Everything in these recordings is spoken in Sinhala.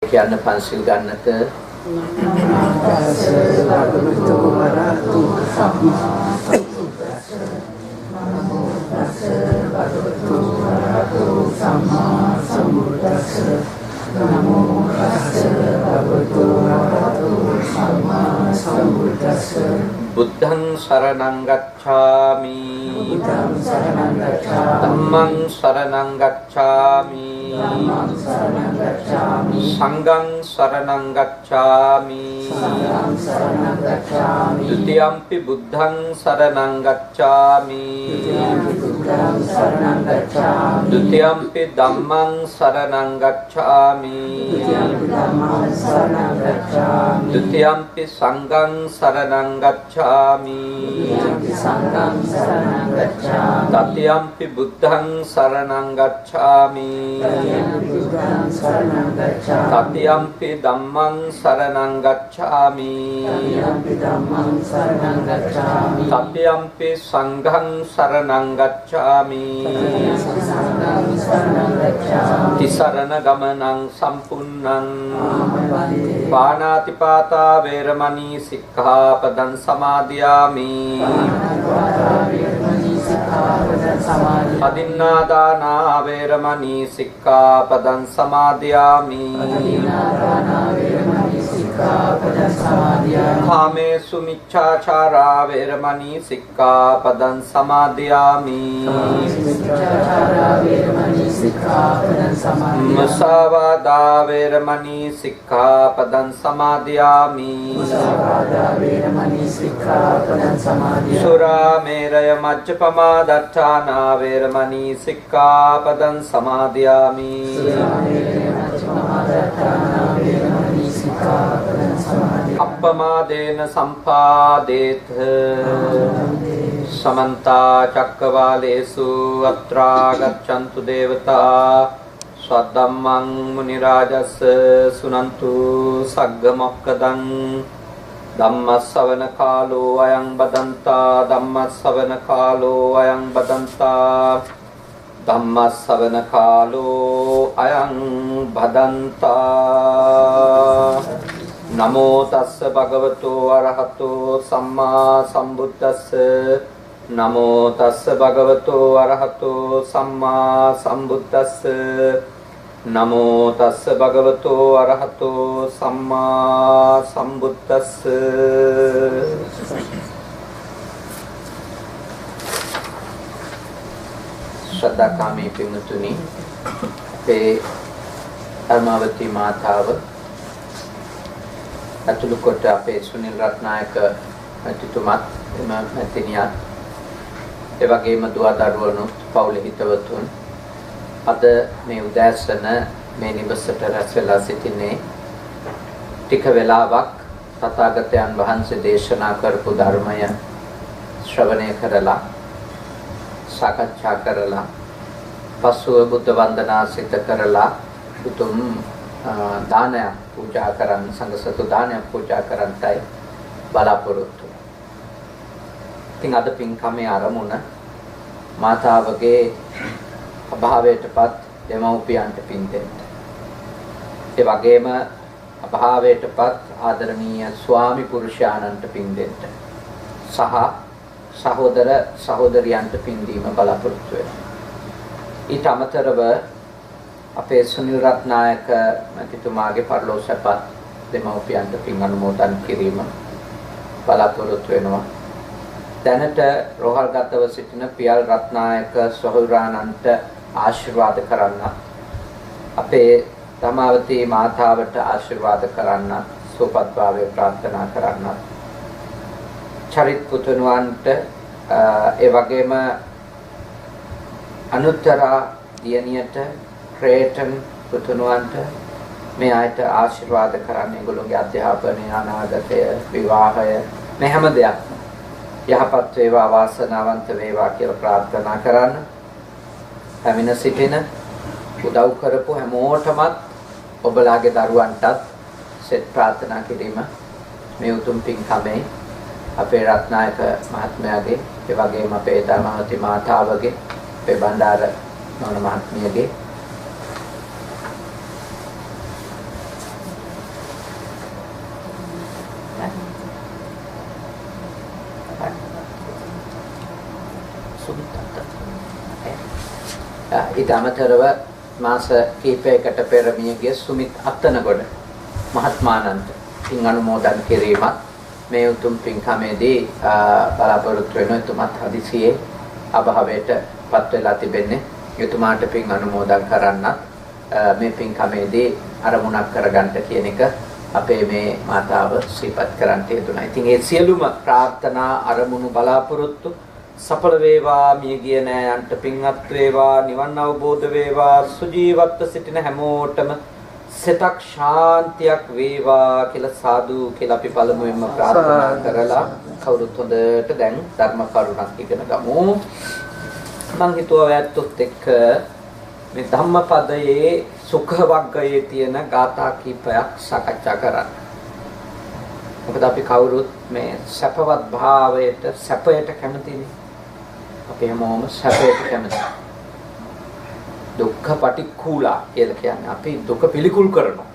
කියන්න පන්සිල් ගන්නට බුද්ධං සරණං ගච්ඡාමි ධම්මං සරණං ගච්ඡාමි සංඝං සරණං ගච්ඡාමි ဒုတိယံ පි බුද්ධං සරණං ගච්ඡාමි ဒုတိယံ පි ධම්මං සරණං ගච්ඡාමි ဒုတိယံ පි සංඝං සරණං ගච්ඡාමි တတိယံ පි බුද්ධං සරණං ගච්ඡාමි တတိယံ පි ධම්මං සරණං ගච්ඡාමි တတိယံ පි සංඝං සරණං ගච්ඡාමි တိสรณගමනං සම්පුන්නං පාණාතිපාතා වේරමණී සික්ඛාපදං සමාදියාමි අදින්නාදානා වේරමණී සික්ඛාපදං සමාදියාමි කාමේසු මිච්ඡාචාරා වේරමණී සික්ඛාපදං සමාදියාමි මුසාවාදා වේරමණී සික්ඛාපදං සමාදියාමි සුරාමේරය මජ්ජපමා දත්තානා වේරමණී සික්ඛාපදං සමාදියාමි අප්පමාදේන සම්පාදේත समन्ता चक्रवालेषु अत्रा गच्छन्तु देवता स्वधम्मं मुनिराजस् सुनन्तु सग्गमोक्कदं धम्मස්සවන කාලෝ අයං බදන්තා ධම්මස්සවන කාලෝ අයං බදන්තා ධම්මස්සවන කාලෝ අයං බදන්තා නමෝ තස්ස භගවතෝ අරහතෝ සම්මා සම්බුද්දස්ස නමෝ තස්ස භගවතෝ අරහතෝ සම්මා සම්බුද්දස්ස නමෝ තස්ස භගවතෝ අරහතෝ සම්මා සම්බුද්දස්ස ශ්‍රද්ධාකාමී පින්තුනි අපේ ධර්මාවතී මාතාව අතුළු කොට අපේ සුනිල් රත්නායක මැතිතුමත් එම මැතිණියත් ඒ වගේම දුව දරුවනුත් පවුලේ හිතවතුන් අද මේ උදෑසන මේ නිවසට රැස් වෙලා සිටින්නේ ටික වෙලාවක් තථාගතයන් වහන්සේ දේශනා කරපු ධර්මය ශ්‍රවණය කරලා සාකච්ඡා කරලා පසුව බුද්ධ වන්දනා සිත කරලා උතුම් දානයක් පූජා කරන් සංඝසතු දානයක් පූජා කරන්ටයි බලාපොරොත්තු. ඉතින් අද පින්කමේ ආරමුණ මාතාවගේ අභාවයටපත් දෙමව්පියන්ට පින් දෙන්න. ඒ වගේම අභාවයටපත් ආදරණීය ස්වාමි පුරුෂයාණන්ට පින් දෙන්න. සහ සහෝදර සහෝදරියන්ට පින් දීම බලාපොරොත්තු වෙනවා. ඊට අමතරව අපේ සුනිල් රත්නායක මැතිතුමාගේ පරලෝසපත් දෙමව්පියන්ට පින් අනුමෝදන් කිරීම බලාපොරොත්තු වෙනවා. දැනට රෝහල්ගතව සිටින පියල් රත්නායක සොහොයුරාණන්ට ආශිර්වාද කරන්න අපේ ධම්මාවතී මාතාවට ආශිර්වාද කරන්න සුවපත්භාවය ප්‍රාර්ථනා කරන්න චරිත් පුතුණුවන්ට ඒ වගේම අනුත්තරා දියණියට ක්‍රේටන් පුතුණුවන්ට මේ ආයත ආශිර්වාද කරන්න ඒගොල්ලෝගේ අධ්‍යාපනය අනාගතය විවාහය මේ හැම දෙයක්ම යහපත් වේවා වාසනාවන්ත වේවා කියලා ප්‍රාර්ථනා කරන්න පැමිණ සිටින උදව් කරපු හැමෝටමත් ඔබලාගේ දරුවන්ටත් සෙත් ප්‍රාර්ථනා කිරීම මේ උතුම් පින්කමේ අපේ රත්නායක මහත්මයාගේ ඒ වගේම අපේ ධර්මාවතී මාතාවගේ අපේ බණ්ඩාර නෝන මහත්මියගේ ඊට අමතරව මාස කිහිපයකට පෙර මියගිය සුමිත් අත්තනගොඩ මහත්මානන්ත පින් අනුමෝදන් කිරීමත් මේ උතුම් පින්කමේදී බලාපොරොත්තු වෙන එතුමත් හදිසියේ අභාවයට පත් වෙලා තිබෙන්නේ. එතුමාට පින් අනුමෝදන් කරන්නත් මේ පින්කමේදී අරමුණක් කරගන්න කියන එක අපේ මේ මාතාව සිහිපත් කරන්න යෙදුණා. ඉතින් ඒ සියලුම ප්‍රාර්ථනා අරමුණු බලාපොරොත්තු සඵල වේවා, මියගිය නෑයන්ට පින්වත් වේවා, නිවන් අවබෝධ වේවා, සුජීවත්ව සිටින හැමෝටම සිතක් ශාන්තියක් වේවා කියලා සාදු කියලා අපි පළමුවෙන්ම ප්‍රාර්ථනා කරලා කවුරුත් හොඳට දැන් ධර්ම කරුණක් ඉගෙන ගමු. මම හිතුවා ඔයත් එක්ක මේ ධම්මපදයේ සුඛ වග්ගයේ තියෙන ගාථා කීපයක් සාකච්ඡා කරන්න. මොකද අපි කවුරුත් මේ සැපවත් භාවයට සැපයට කැමතිනේ. අපි හැමෝම සැපයට කැමතියි. දුක්ඛ පටික්කුලා කියලා කියන්නේ අපි දුක පිළිකුල් කරනවා.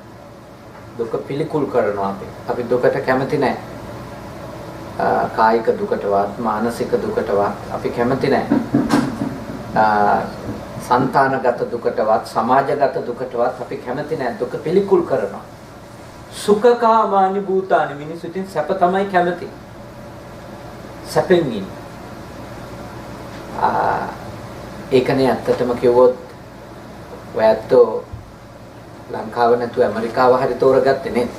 දුක පිළිකුල් කරනවා අපි දුකට කැමති නැහැ. කායික දුකටවත් මානසික දුකටවත් අපි කැමති නැහැ. సంతానගත දුකටවත් සමාජගත දුකටවත් අපි කැමති නැහැ. දුක පිළිකුල් කරනවා. සුඛකාමානි භූතානි මිනිස්සු ඉතින් සැප තමයි කැමති. සැපෙන් ඉන්න. ඒකනේ ඇත්තටම කිව්වොත් ඔයත් ලංකාව නැතුව ඇමරිකාව හරි තෝරගත්තේ නේද?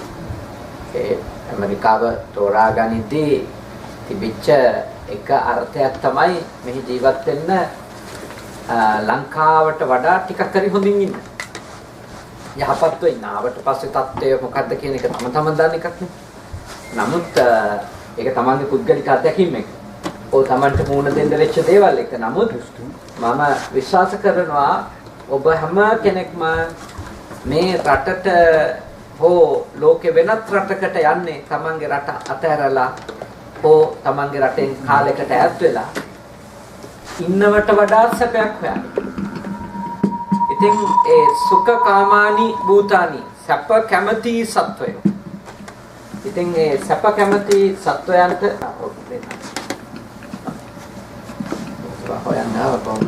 ඒ ඇමරිකාව තෝරාගනිද්දී තිබිච්ච එක අර්ථයක් තමයි මෙහි ජීවත් වෙන්න ලංකාවට වඩා ටිකක් හරි හොඳින් ඉන්න. යහපත් වෙන්න ආවට පස්සේ තත්ත්වය මොකද්ද කියන එක තම දන්න එකක් නේ. නමුත් ඒක තමන්ගේ පුද්ගලික අත්දැකීම් එක. ඔය තමන්ට මුණ දෙන්න වෙච්ච දේවල් එක. නමුත් මම විශ්වාස කරනවා ඔබ හැම කෙනෙක්ම මේ රටට හෝ ලෝකේ වෙනත් රටකට යන්නේ තමන්ගේ රට අතහැරලා හෝ තමන්ගේ රටෙන් කාලයකට ඈත් වෙලා ඉන්නවට වඩා සැපයක් හොයන්න. ඉතින් ඒ සුඛකාමානි භූතානි සැප කැමති සත්වය. ඉතින් ඒ සැප කැමති සත්වයන්ට හොයන්න ආවම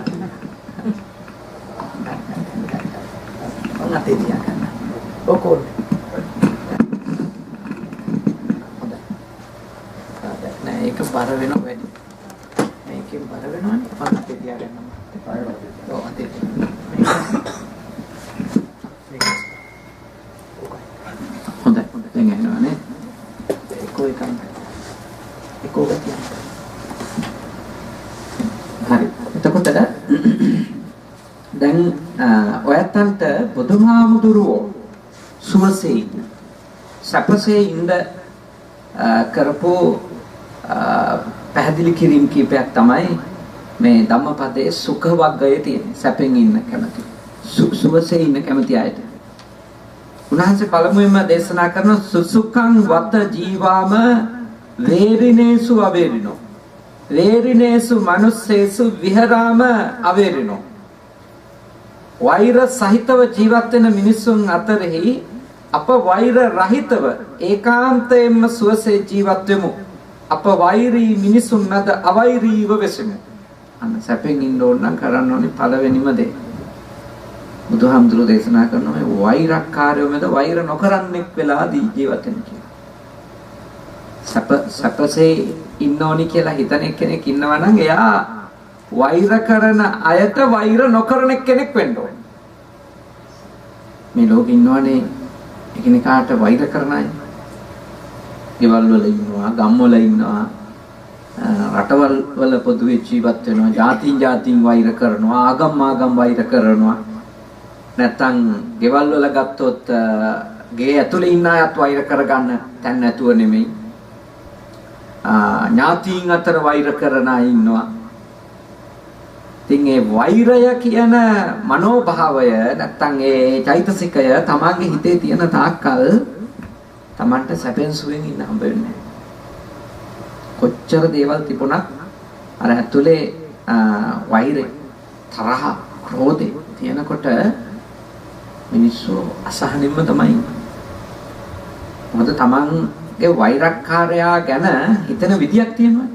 අතේ තියාගන්න. ඔකෝල්. හොඳයි. නෑ ඒක බර වෙනව වැඩි. මේකෙන් බර වෙනවනේ. මම අතේ තියාගන්න. ඔව් අතේ. හොඳයි. දැන් එනවනේ. ඒකෝ එකක්. ඒකෝ ගතිය. හරි. එතකොට දැන් ඔයත්තන්ට බුදුහාමුදුරුවෝ සුවසේ සැපසේ ඉඳ කරපු පැහැදිලි කිරීම කීපයක් තමයි මේ ධම්මපදයේ සුඛ වග්ගයේ තියෙන. සැපෙන් ඉන්න කැමති. සුවසේ ඉන්න කැමති අයට. උන්වහන්සේ පළමුවෙන්ම දේශනා කරන සුසුඛං වත ජීවාම වේරිනේසු අවේරිනෝ. වේරිනේසු මනුස්සේසු විහරාම අවේරිනෝ. වෛර සහිතව ජීවත් වෙන මිනිසුන් අතරෙහි අප වෛර රහිතව ඒකාන්තයෙන්ම සුවසේ ජීවත් වෙමු. අප වෛරී මිනිසුන් මැද අවෛරීව වෙසෙමු. අන්න සැපෙන් ඉන්න ඕන නම් කරන්න ඕනේ පළවෙනිම දේ. බුදුහාමුදුරුවෝ දේශනා කරන මේ වෛරක්කාරයෝ මැද වෛර නොකරන්නෙක් වෙලා ජීවත් වෙන්න කියලා. සැපසේ ඉන්න ඕනි කියලා හිතන කෙනෙක් ඉන්නවා නම් එයා වෛර කරන අයට වෛර නොකරන කෙනෙක් වෙන්න ඕනේ. මේ ලෝකෙ ඉන්නවනේ එකිනෙකාට වෛර කරන අය. ගෙවල් වල ඉන්නවා, ගම් වල ඉන්නවා, රටවල් වල පොදුවේ ජීවත් වෙනවා, ජාතින් වෛර කරනවා, ආගම් වෛර කරනවා. නැත්තම් ගෙවල් වල ගත්තොත් ගේ ඇතුලේ ඉන්න අයත් වෛර කරගන්න තැන් නැතුව නෙමෙයි. ඥාතීන් අතර වෛර කරන අය ඉන්නවා. ඉතින් ඒ වෛරය කියන මනෝභාවය නැත්තම් ඒ චෛතසිකය තමන්ගේ හිතේ තියෙන තාක්කල් තමන්ට සැපෙන් සුවෙන් ඉන්න හම්බ වෙන්නේ. කොච්චර දේවල් තිබුණත් අර ඇතුලේ වෛරය, තරහ, ක්‍රෝධය තියෙනකොට මිනිස්සු අසහනින්ම තමයි. මොකද තමන්ගේ වෛරක්කාරයා ගැන හිතන විදියක් තියෙනවා.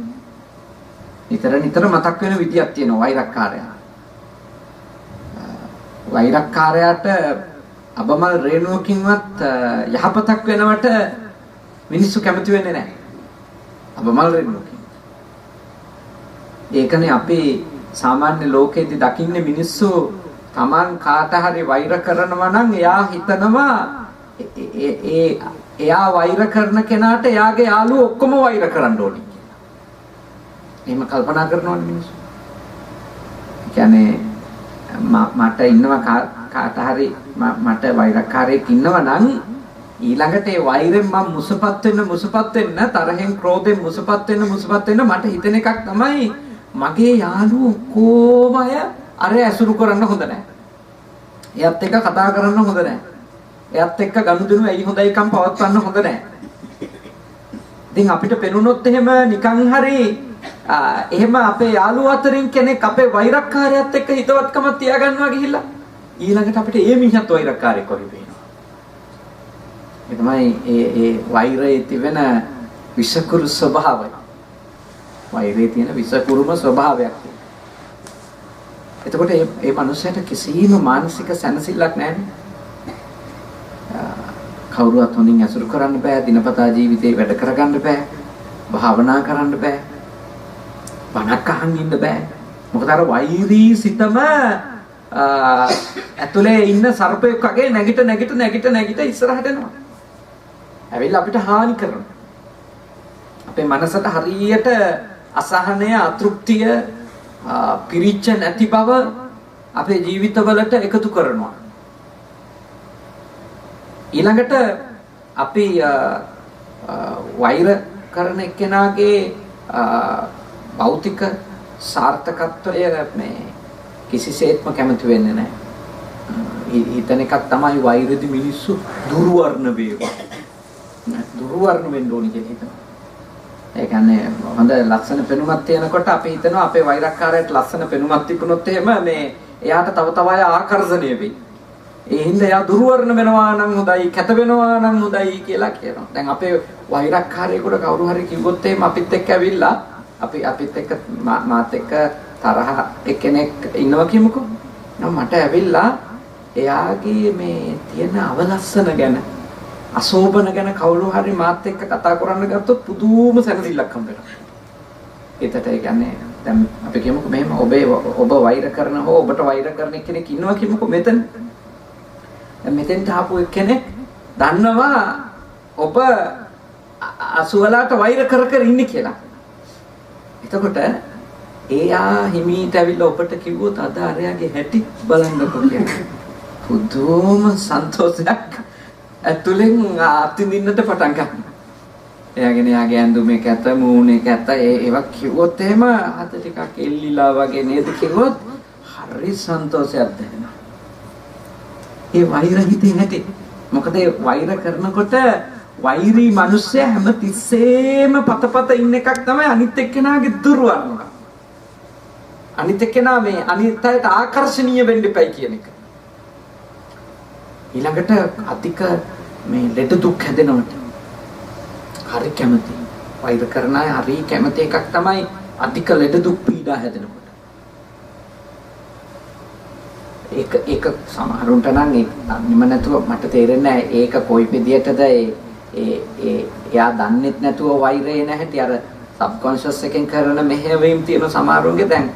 නිතර මතක් වෙන විදියක් තියෙනවා වෛරක්කාරයා. වෛරක්කාරයාට අබමල් රේණුවකින්වත් යහපතක් වෙනවට මිනිස්සු කැමති වෙන්නේ නැහැ. අබමල් රේණුවකින්. ඒකනේ අපි සාමාන්‍ය ලෝකෙදී දකින්නේ මිනිස්සු Taman කාට හරි වෛර කරනවා නම් එයා හිතනවා එයා වෛර කරන කෙනාට එයාගේ යාළුවෝ ඔක්කොම වෛර කරන්න ඕනේ කියලා. එහෙම කල්පනා කරනවනේ මිනිස්සු. කියන්නේ මට ඉන්නවා කාට හරි මට වෛරකාරයෙක් ඉන්නවා නම් ඊළඟට ඒ වෛරෙන් මම මුසපත් වෙන්න තරහෙන් ක්‍රෝධෙන් මුසපත් වෙන්න මට හිතෙන එකක් තමයි මගේ යාළුවෝ කොහොම අය අර ඇසුරු කරන්න හොඳ නැහැ. එයත් එක්ක කතා කරන්න හොඳ නැහැ. එයත් එක්ක ගනුදෙනු ඇයි හොඳයිකම් පවත්වන්න හොඳ නැහැ. ඉතින් අපිට පෙනුනොත් එහෙම නිකන් හරි එහෙම අපේ යාළුවෝ අතරින් කෙනෙක් අපේ වෛරක්කාරයත් එක්ක හිතවත්කමක් තියාගන්නවා ගිහිල්ලා ඊළඟට අපිට ඒ මිනිහත් වෛරක්කාරයෙක් වගේ පේනවා. ඒ තමයි ඒ වෛරයේ තිබෙන විෂකුරු ස්වභාවය. වෛරයේ තියෙන විෂකුරුම ස්වභාවයක්. එතකොට මේ මනුස්සයාට කිසිම මානසික සැනසෙල්ලක් නැහැ. කවුරුවත් හොඳින් ඇසුරු කරන්න බෑ, දිනපතා ජීවිතේ වැඩ කරගන්න බෑ, භාවනා කරන්න බෑ, බණක් අහන් ඉන්න බෑ. මොකද අර වෛරී සිතම ඇතුලේ ඉන්න සර්පයෙක් වගේ නැගිට ඉස්සරහට එනවා. ඇවිල්ලා අපිට හානි කරනවා. අපේ මනසට හරියට අසහනය, අතෘප්තිය, පිරිච්ච නැති බව අපේ ජීවිතවලට එකතු කරනවා. ඊළඟට අපි වෛර කරන එක්කෙනාගේ භෞතික සාර්ථකත්වය මේ කිසිසේත්ම කැමති වෙන්නේ නැහැ. හිතන එකක් තමයි වෛරදි මිනිස්සු දුර්වර්ණ වේවා. දුර්වර්ණ වෙන්න ඕනි කියලා හිතනවා. ඒ කියන්නේ හොඳ ලස්සන පෙනුමක් තියෙනකොට අපි හිතනවා අපේ වෛරක්කාරයට ලස්සන පෙනුමක් තිබුණොත් එහෙම මේ එයාට තව අය ආකර්ෂණය වෙයි. ඒ හින්දා එයා දුර්වර්ණ වෙනවා නම් හොඳයි, කැත වෙනවා නම් හොඳයි කියලා කියනවා. දැන් අපේ වෛරක්කාරයෙකුට කවුරු හරි කිව්වොත් එහෙම අපිත් එක්ක ඇවිල්ලා අපිත් එක්ක මාත් එක්ක තරහ එක්කෙනෙක් ඉන්නවා කියමුකෝ. මට ඇවිල්ලා එයාගේ මේ තියෙන අවලස්සන ගැන, අශෝභන ගැන කවුරු හරි මාත් එක්ක කතා කරන්න ගත්තොත් පුදුම සැනසෙල්ලක් හම්බෙනවා. ඒකට ඒ කියන්නේ දැන් අපි කියමුකෝ මෙහෙම ඔබ වෛර කරන හෝ ඔබට වෛර කරන කෙනෙක් ඉන්නවා කියමුකෝ මෙතන. දැන් මෙතෙන්ට ආපු කෙනෙක් දන්නවා ඔබ අසුවලාට වෛර කර ඉන්නේ කියලා. එතකොට එයා හිමීට ඇවිල්ලා ඔබට කිව්වොත් අද අරයාගේ හැටි බලන්නකෝ කියලා. පුදුම සන්තෝෂයක් ඇතුලෙන් අත්විඳින්නට පටන් ගන්නවා. එයාගේ ඇඳුමේ කැත, මූණේ කැත ඒවා කිව්වොත් එහෙම අත ටිකක් එල්ලිලා වගේ නේද කිව්වොත් හරි සන්තෝෂයක් දැනෙනවා. ඒ වෛර හිතේ නැති. මොකද ඒ වෛර කරනකොට වෛරී මිනිස්සයා හැම තිස්සෙම පතපත ඉන්න එකක් තමයි අනිත් එක්කෙනාගේ දුර්වර්ණකම. අනිත් එක්කෙනා මේ අනිත් අයට ආකර්ෂණීය වෙන්න එපයි කියන එක. ඊළඟට අධික මේ ලෙඩ දුක් හැදෙනවට හරි කැමති. වෛර කරන අය හරි කැමති එකක් තමයි අධික ලෙඩ දුක් පීඩා හැදෙනකොට. ඒක සමහරුන්ට නම් නිම නැතුව මට තේරෙන්නේ නැහැ ඒක කොයි විදියටද එයා දන්නෙත් නැතුව වෛරේ නැහැටි අර සබ්කොන්ෂස් එකෙන් කරන මෙහෙවීම් තියෙන සමහරුන්ගේ දැන්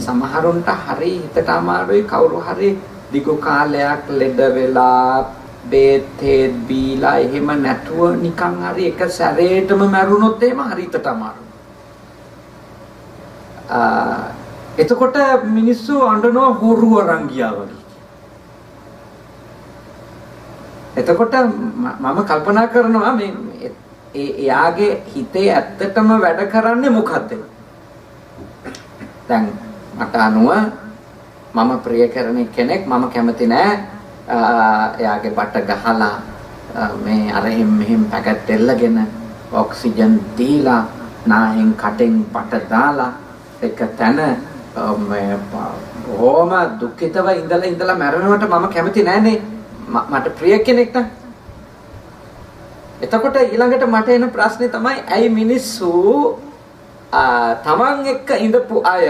සමහරුන්ට හරි හිතට අමාරුයි කවුරු හරි දිගු කාලයක් ලෙඩ වෙලා බේත් බීලා එහෙම නැතුව නිකන් හරි එක සැරේටම මැරුණොත් එහෙම හරියට අමාරුයි. එතකොට මිනිස්සු අඬනවා හොරු අරන් ගියා වගේ. එතකොට මම කල්පනා කරනවා මේ එයාගේ හිතේ ඇත්තටම වැඩ කරන්නේ මොකද්ද? දැන් මට අනුව මම ප්‍රිය කරන කෙනෙක් මම කැමති නෑ එයාගේ බට ගහලා මේ අර මෙහෙම පැකට් එල්ලගෙන ඔක්සිජන් දීලා නාහෙන් කටෙන් බට දාලා එක තැන බොහොම දුක්ඛිතව ඉඳලා මැරෙනවට මම කැමති නෑනේ මට ප්‍රිය කෙනෙක් නම්. එතකොට ඊළඟට මට එන ප්‍රශ්නේ තමයි ඇයි මිනිස්සු තමන් එක්ක ඉඳපු අය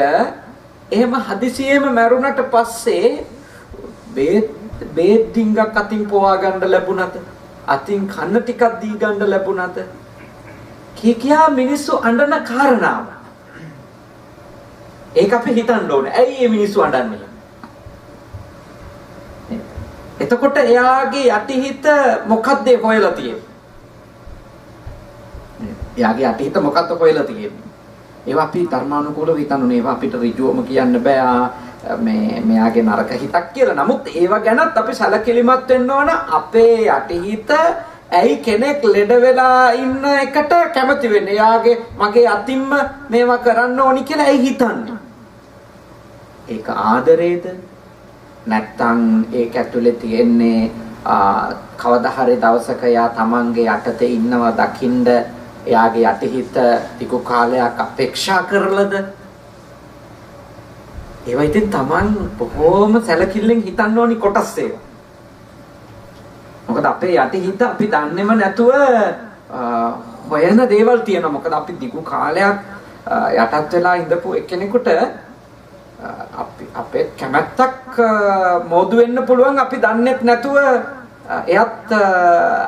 එහෙම හදිසියෙම මැරුණට පස්සේ බේත් ඩිංගක් අතින් පොවා ගන්න ලැබුණත් අතින් කන්න ටිකක් දී ගන්න ලැබුණත් කියා මිනිස්සු අඬන කාරණාව. ඒක අපි හිතන්න ඕනේ. ඇයි මේ මිනිස්සු අඬන්නේ? එතකොට එයාගේ යටිහිත මොකක්ද හොයලා තියෙන්නේ? එයාගේ යටිහිත මොකක්ද හොයලා තියෙන්නේ? ඒවා අපි ධර්මානුකූලව හිතන්නේ. ඒවා අපිට ඍජුවම කියන්න බෑ. මෙයාගේ නරක හිතක් කියලා. නමුත් ඒවා ගැනත් අපි සැලකිලිමත් වෙන්න ඕන. අපේ යටිහිත ඇයි කෙනෙක් ලෙඩ වෙලා ඉන්න එකට කැමති වෙන්නේ? එයාගේ මගේ අතින්ම මේවා කරන්න ඕනි කියලා ඇයි හිතන්නේ? ඒක ආදරේද? නැත්තම් ඒක ඇතුලේ තියෙන්නේ කවදා හරි දවසක යා තමන්ගේ යටතේ ඉන්නවා දකින්ද එයාගේ යටිහිත ටික කාලයක් අපේක්ෂා කරලද? ඒවා ඉතින් තමන් බොහොම සැලකිල්ලෙන් හිතන්න ඕනි කොටස් ඒවා. මොකද අපේ යටිහිත අපි දන්නේම නැතුව හොයන දේවල් තියෙනවා. මොකද අපි දිගු කාලයක් යටත් වෙලා ඉඳපු එක්කෙනෙකුට අපේ කැමැත්තක් මෝදු වෙන්න පුළුවන් අපි දන්නේත් නැතුව එයත්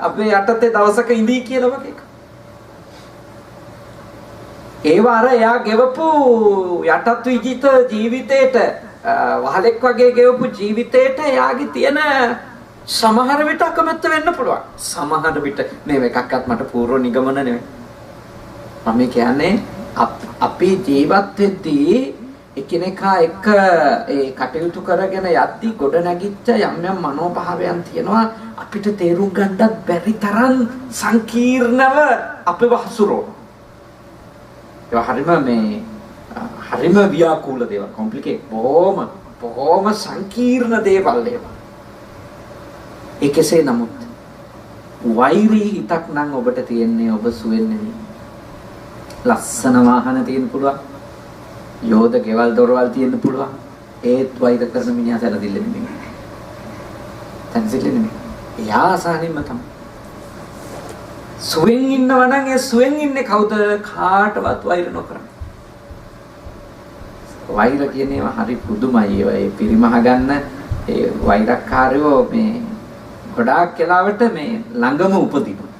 අපේ යටතේ දවසක ඉඳී කියලා වගේ. ඒ වාර එයා ගෙවපු යටත් විජිත ජීවිතේට වහලෙක් වගේ ගෙවපු ජීවිතේට එයාගේ තියෙන සමහර විට අකමැත්ත වෙන්න පුළුවන්. සමහර විට මේ එකක්වත් මට පූර්ව නිගමන නෙවෙයි. මම කියන්නේ අපි ජීවත් වෙද්දී එකිනෙකා එක්ක ඒ කටයුතු කරගෙන යද්දී ගොඩ නැගිච්ච යම් යම් මනෝභාවයන් තියෙනවා අපිට තේරුම් ගන්නත් බැරි තරම් සංකීර්ණව අපේ වහසුරෝ. ඒ හරිම ව්‍යාකූල දේවල් කොම්ප්ලිකේට් බොහොම සංකීර්ණ දේවල් ඒවා. ඒ කෙසේ නමුත් වෛරී හිතක් නම් ඔබට තියෙන්නේ ඔබ සුවෙන්නේ ලස්සන වාහන තියෙන්න පුළුවන්. යෝධ ගෙවල් දොරවල් තියෙන්න පුළුවන්. ඒත් වෛර කරන මිනිහා සැලදිල්ල නෙමෙයි. තනසිල්ල නෙමෙයි. එයා අසහනින්ම තමයි. සුවෙන් ඉන්නවා නම් ඒ සුවෙන් ඉන්නේ කවුද? කාටවත් වෛර නොකරන. වෛර කියන ඒවා හරි පුදුමයි. ඒ පිරිමහ ගන්න ඒ වෛරක්කාරයෝ මේ ගොඩාක් කාලවට මේ ළඟම උපදිනවා.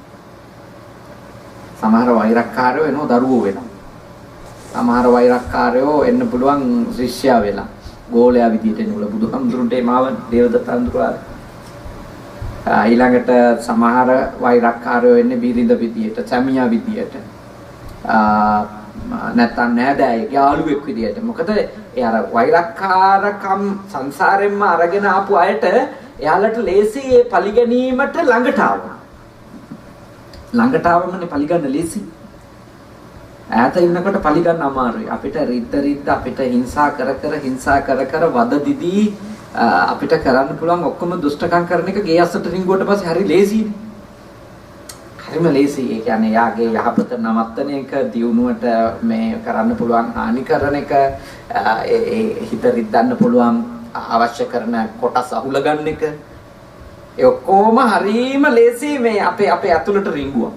සමහර වෛරක්කාරයෝ එනෝ දරුවෝ වෙනවා. සමහර වෛරක්කාරයෝ එන්න පුළුවන් ශිෂ්‍යයා වෙලා ගෝලයා විදියට එනවල බුදුහාමුදුරන්ට මාව දේවදත්ත හඳුරා. ඊළඟට සමහර වෛරක්කාරයෝ එන්නේ බිරිඳ විදියට, සැමියා විදියට. නැත්නම් නෑදෑයෙක් යාළුවෙක් විදියට. මොකද ඒ අර වෛරක්කාරකම් සංසාරෙන්ම අරගෙන ආපු අයට එයාලට ලේසි ඒ පරිගැනීමට ළඟට ආවා. ළඟට ආවමනේ පරිගන්න ලේසි. ඈත ඉන්නකොට පරිගන්න අමාරුයි. අපිට රිද්ද අපිට හිංසා කර වද දිදී අපිට කරන්න පුළුවන් ඔක්කොම දුෂ්ටකම් කරන එක ගේ අස්සට රිංගුවට පස්සේ හරි ලේසියි. හරිම ලේසි. ඒ කියන්නේ යාගේ යහපත නවත්තන එක, දියුණුවට මේ කරන්න පුළුවන් හානි කරන එක, ඒ හිත රිද්දන්න පුළුවන් අවශ්‍ය කරන කොටස් අහුල ගන්න එක, ඒ ඔක්කොම හරිම ලේසි මේ අපේ ඇතුළට රිංගුවා.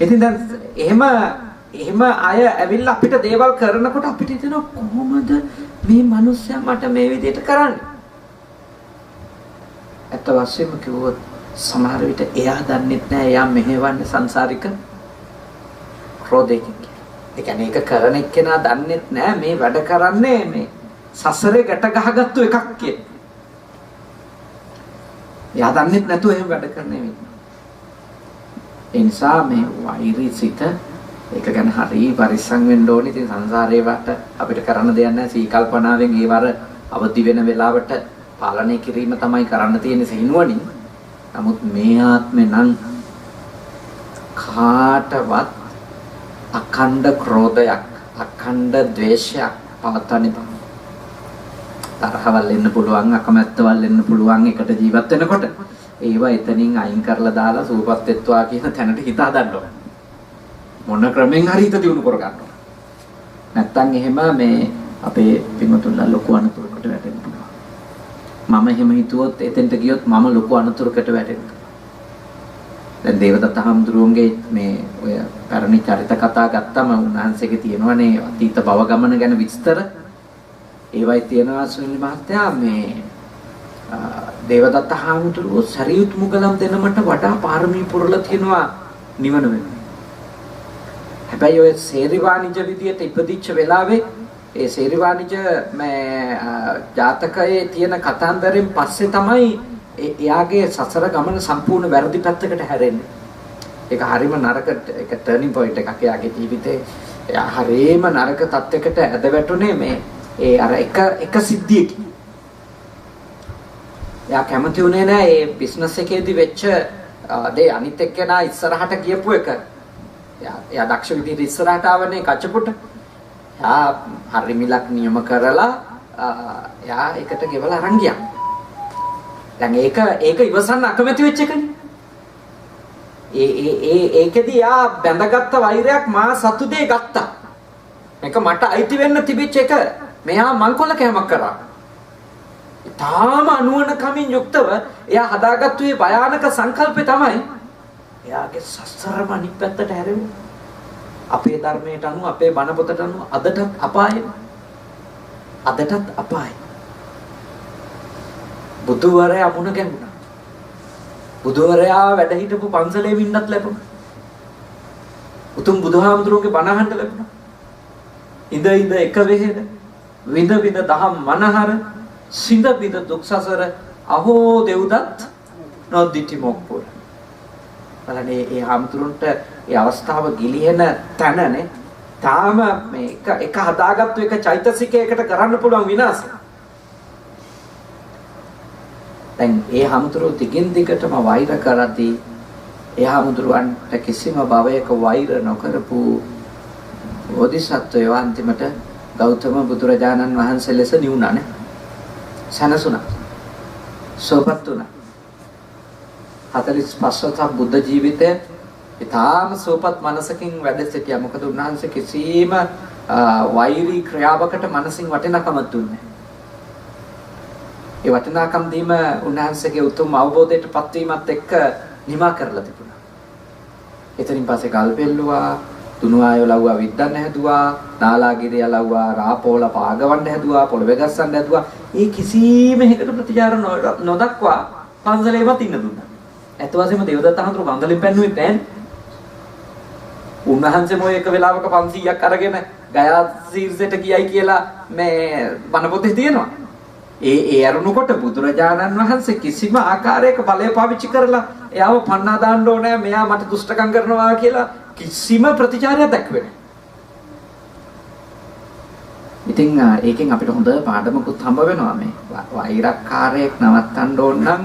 ඉතින් දැන් එහෙම අය ඇවිල්ලා අපිට දේවල් කරනකොට අපිට හිතෙනවා කොහොමද මේ මිනිස්සයා මට මේ විදිහට කරන්නේ? අත වශයෙන්ම කිව්වොත් සමහර විට එයා දන්නේ නැහැ එයා මෙහෙවන්නේ සංසාරික ක්‍රෝධයකින්. ඒ කියන්නේ ඒක කරන එක්කෙනා දන්නේ නැහැ මේ වැඩ කරන්නේ මේ සසරේ ගැට ගහගත්තු එකක් කියලා. එයා දන්නේ නැතුව එහෙම වැඩ කරන්නේ නෙවෙයි. ඒ නිසා මේ වෛරී සිත ඒක ගැන හරි පරිස්සම් වෙන්න ඕනේ. ඉතින් සංසාරේ වට අපිට කරන්න දෙයක් නැහැ. සීකල්පනාවෙන් ඒවර අවදි වෙන වෙලාවට පාලනය කිරීම තමයි කරන්න තියෙන්නේ සිහිනුවණින්. නමුත් මේ ආත්මේ නම් කාටවත් අඛණ්ඩ ක්‍රෝධයක්, අඛණ්ඩ ද්වේෂයක් පවත්වන්න බෑ. තරහවල් එන්න පුළුවන්, අකමැත්තවල් එන්න පුළුවන් එකට ජීවත් වෙනකොට. ඒවා එතනින් අයින් කරලා දාලා සූපත් වෙත්වා කියන තැනට හිත හදන්න ඕනේ. මොන ක්‍රමෙන් හරි හිත දියුණු කර ගන්න ඕනේ. නැත්තම් එහෙම මේ අපේ පින්වතුන්ලා ලොකු අනතුරකට වැටෙන්න පුළුවන්. මම එහෙම හිතුවොත් එතෙන්ට ගියොත් මම ලොකු අනතුරකට වැටෙනවා. දැන් දේවදත්ත හඳුරුවන්ගේ මේ ඔය පැරණි චරිත කතා ගත්තම උන්වහන්සේගේ තියෙනවනේ අතීත භව ගමන ගැන විස්තර. ඒවයි තියෙනවා සුනිල් මහත්තයා මේ දේවදත්ත හාමුදුරුවෝ සරියුත් මුගලන් දෙනමට වඩා පාරමී පුරලා තියෙනවා නිවන වෙන්නේ. හැබැයි ඔය සේරිවාණිජ විදියට ඉපදිච්ච වෙලාවේ ඒ සේරිවාණිජ මේ ජාතකයේ තියෙන කතාන්දරෙන් පස්සේ තමයි එයාගේ සසර ගමන සම්පූර්ණ වැරදි පැත්තකට හැරෙන්නේ. ඒක හරිම නරක එක ටර්නින් පොයින්ට් එකක් එයාගේ ජීවිතේ. එයා හරිම නරක තත්යකට ඇද වැටුනේ මේ ඒ අර එක සිද්ධියකින්. එයා කැමති උනේ නැහැ ඒ බිස්නස් එකේදී වෙච්ච දේ අනිත් එක්කෙනා ඉස්සරහට ගියපු එක. එයා දක්ෂ විදිහට ඉස්සරහට ආවනේ කච්චපුට. එයා හරි මිලක් නියම කරලා එයා එකට ගෙවලා අරන් ගියා. දැන් ඒක ඉවසන්න අකමැති වෙච්ච එකනේ. ඒකෙදී යා බැඳගත්ත වෛරයක් මා සතුදේ ගත්තා. මේක මට අයිති වෙන්න තිබිච්ච එක මෙයා මංකොල්ල කෑමක් කරා. තාම අනුවන කමින් යුක්තව එයා හදාගත්තු මේ භයානක සංකල්පේ තමයි එයාගේ සසරම අනිත් පැත්තට හැරෙන්නේ. අපේ ධර්මයට අනුව අපේ බණ පොතට අනුව අදටත් අපායයි. අදටත් අපායයි. බුදුවරයා මුණ ගැහුණා. බුදුවරයා වැඩ හිටපු පන්සලේ වින්නත් ලැබුණා. උතුම් බුදුහාමුදුරුවෝගේ බණ අහන්න ලැබුණා. ඉඳ එක වෙහෙද විඳ දහම් මනහර සිඳ බිඳ දුක් සසර අහෝ දෙව්දත් නොදිටි මොක්පුර. බලන්නේ ඒ හාමුදුරුන්ට ඒ අවස්ථාව ගිලිහෙන තැනනේ තාම මේ එක හදාගත්තු එක චෛතසිකයකට කරන්න පුළුවන් විනාශය. දැන් ඒ හාමුදුරුවෝ දිගින් දිගටම වෛර කරද්දී ඒ හාමුදුරුවන්ට කිසිම භවයක වෛර නොකරපු බෝධිසත්වයෝ අන්තිමට ගෞතම බුදුරජාණන් වහන්සේ ලෙස නිවුණානේ. සනසුණා. සෝපත් වුණා. 45 වසර බුද්ධ ජීවිතයේ ඊටාම සෝපත් මනසකින් වැඩ සිටියා. මොකද උන්වහන්සේ කිසිම වෛරී ක්‍රියාවකට මනසින් වටිනාකමක් දුන්නේ නැහැ. ඒ වටිනාකම් දීම උන්වහන්සේගේ උතුම් අවබෝධයට පත්වීමත් එක්ක නිමා කරලා තිබුණා. එතනින් පස්සේ ගල්පෙල්ලුවා, තුනුආයෝ ලව්වා විද්දන්න හැදුවා, නාලාගිරිය ලව්වා රාපෝල පාගවන්න හැදුවා, පොළවේ ගස්සන්න හැදුවා. ඒ කිසිම එකකට ප්‍රතිචාර නොදක්වා පන්සලේවත් ඉන්න දුන්නා. ඇත්ත වශයෙන්ම දේවදත්ත හඳුරු පන්සලෙන් පැන්නුවේ නැහැ. උන්වහන්සේ මොයේ එක වෙලාවක 500ක් අරගෙන ගයා සීර්සෙට ගියයි කියලා මේ බණ පොතේ තියෙනවා. ඒ අරුණකොට බුදුරජාණන් වහන්සේ කිසිම ආකාරයක බලය පාවිච්චි කරලා එයාව පන්නා දාන්න ඕනේ, මෙයා මට දුෂ්ටකම් කරනවා කියලා කිසිම ප්‍රතිචාරයක් දැක්වේ නැහැ. ඉතින් ඒකෙන් අපිට හොඳ පාඩමකුත් හම්බ වෙනවා. මේ වෛරක්කාරයෙක් නවත්තන්න ඕන නම්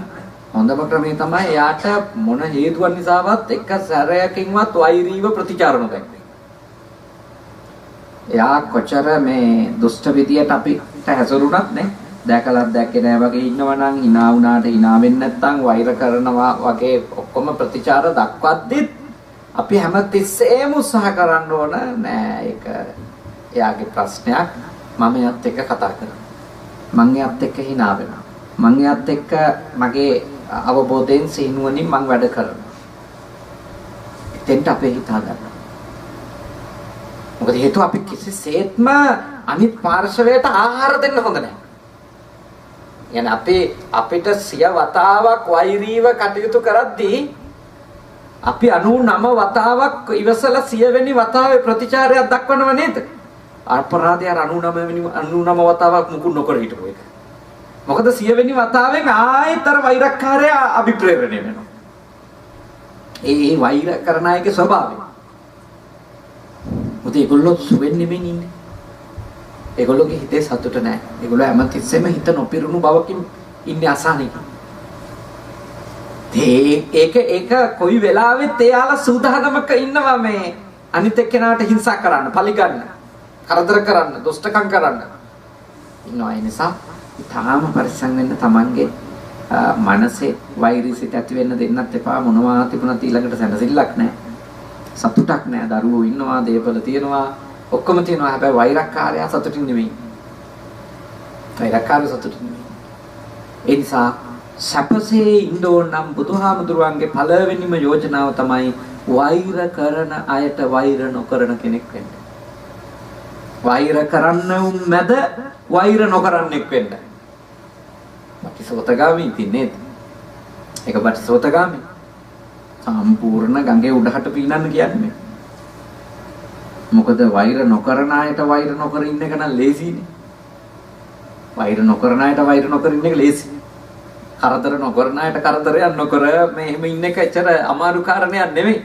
හොඳම ක්‍රමය තමයි එයාට මොන හේතුවක් නිසාවත් එක සැරයකින්වත් වෛරීව ප්‍රතිචාර නොදැක්කේ. එයා කොච්චර මේ දුෂ්ට විදියට අපිට හැසිරුණත් නේ දැකලත් දැක්කේ නෑ වගේ ඉන්නවනම් hina වුණාට hina වෙන්නේ නැත්නම් වෛර කරනවා වගේ ඔක්කොම ප්‍රතිචාර දක්වද්දිත් අපි හැමතිස්සෙම උත්සාහ කරන්න ඕන නෑ. ඒක එයාගේ ප්‍රශ්නයක්. මම එයත් එක්ක කතා කරනවා. මම එයත් එක්ක hina වෙනවා. මම එයත් එක්ක මගේ අවබෝධයෙන් සිහිනුවණින් මම වැඩ කරනවා. එතෙන්ට අපේ හිත හදන්න. මොකද හේතුව අපි කිසිසේත්ම අනිත් පාර්ශවයට ආහාර දෙන්න හොඳ නැහැ. يعني අපිට සිය වතාවක් වෛරීව කටයුතු කරද්දී අපි 99 වතාවක් ඉවසලා 100 වෙනි වතාවේ ප්‍රතිචාරයක් දක්වනව නේද? අපරාධය 99 වතාවක් මුකුත් නොකර හිටපු එක. මොකද 100 වෙනි වතාවෙන් ආයෙතර වෛරක්කාරයා අභිප්‍රේරණය වෙනවා. ඒ වෛර කරන අයගේ ස්වභාවය. මොකද ඒගොල්ලෝ සුවෙන් නෙමෙයි ඉන්නේ. ඒගොල්ලෝගේ හිතේ සතුට නැහැ. ඒගොල්ලෝ හැමතිස්සෙම හිත නොපිරුණු බවකින් ඉන්නේ අසහනෙකින්. ඒක කොයි වෙලාවෙත් එයාලා සූදානමක ඉන්නවා මේ අනිත් එක්කෙනාට හිංසා කරන්න, පලිගන්න, කරදර කරන්න, දුෂ්ටකම් කරන්න. ඉන්නවා. ඒ නිසා තාම පරිස්සම් වෙන්න තමන්ගේ මනසේ වෛරසිත ඇති වෙන්න දෙන්නත් එපා. මොනවා තිබුණත් ඊළඟට සැනසෙල්ලක් නැහැ. සතුටක් නැහැ. දරුවෝ ඉන්නවා, දේපල තියෙනවා, ඔක්කොම තියෙනවා. හැබැයි වෛරක්කාරයා සතුටින් නෙමෙයි. වෛරක්කාරයා සතුටින් නෙමෙයි. ඒ නිසා සැපසේ ඉන්න ඕන නම් බුදුහාමුදුරුවන්ගේ පළවෙනිම යෝජනාව තමයි වෛර කරන අයට වෛර නොකරන කෙනෙක් වෙන්න. වෛර කරන්න මැද වෛර නොකරන්නෙක් වෙන්න. පටිසෝතගාමී ඉතින්නේ. ඒක පටිසෝතගාමී. සම්පූර්ණ ගඟේ උඩහට පීනන්න කියන්නේ. මොකද වෛර නොකරන අයට වෛර නොකර ඉන්න එක නම් ලේසියිනේ. වෛර නොකරන අයට වෛර නොකර ඉන්න එක ලේසි. කරදර නොකරන අයට කරදරයක් නොකර මේ එහෙම ඉන්න එක ඇත්තට අමාරු කාරණයක් නෙමෙයි.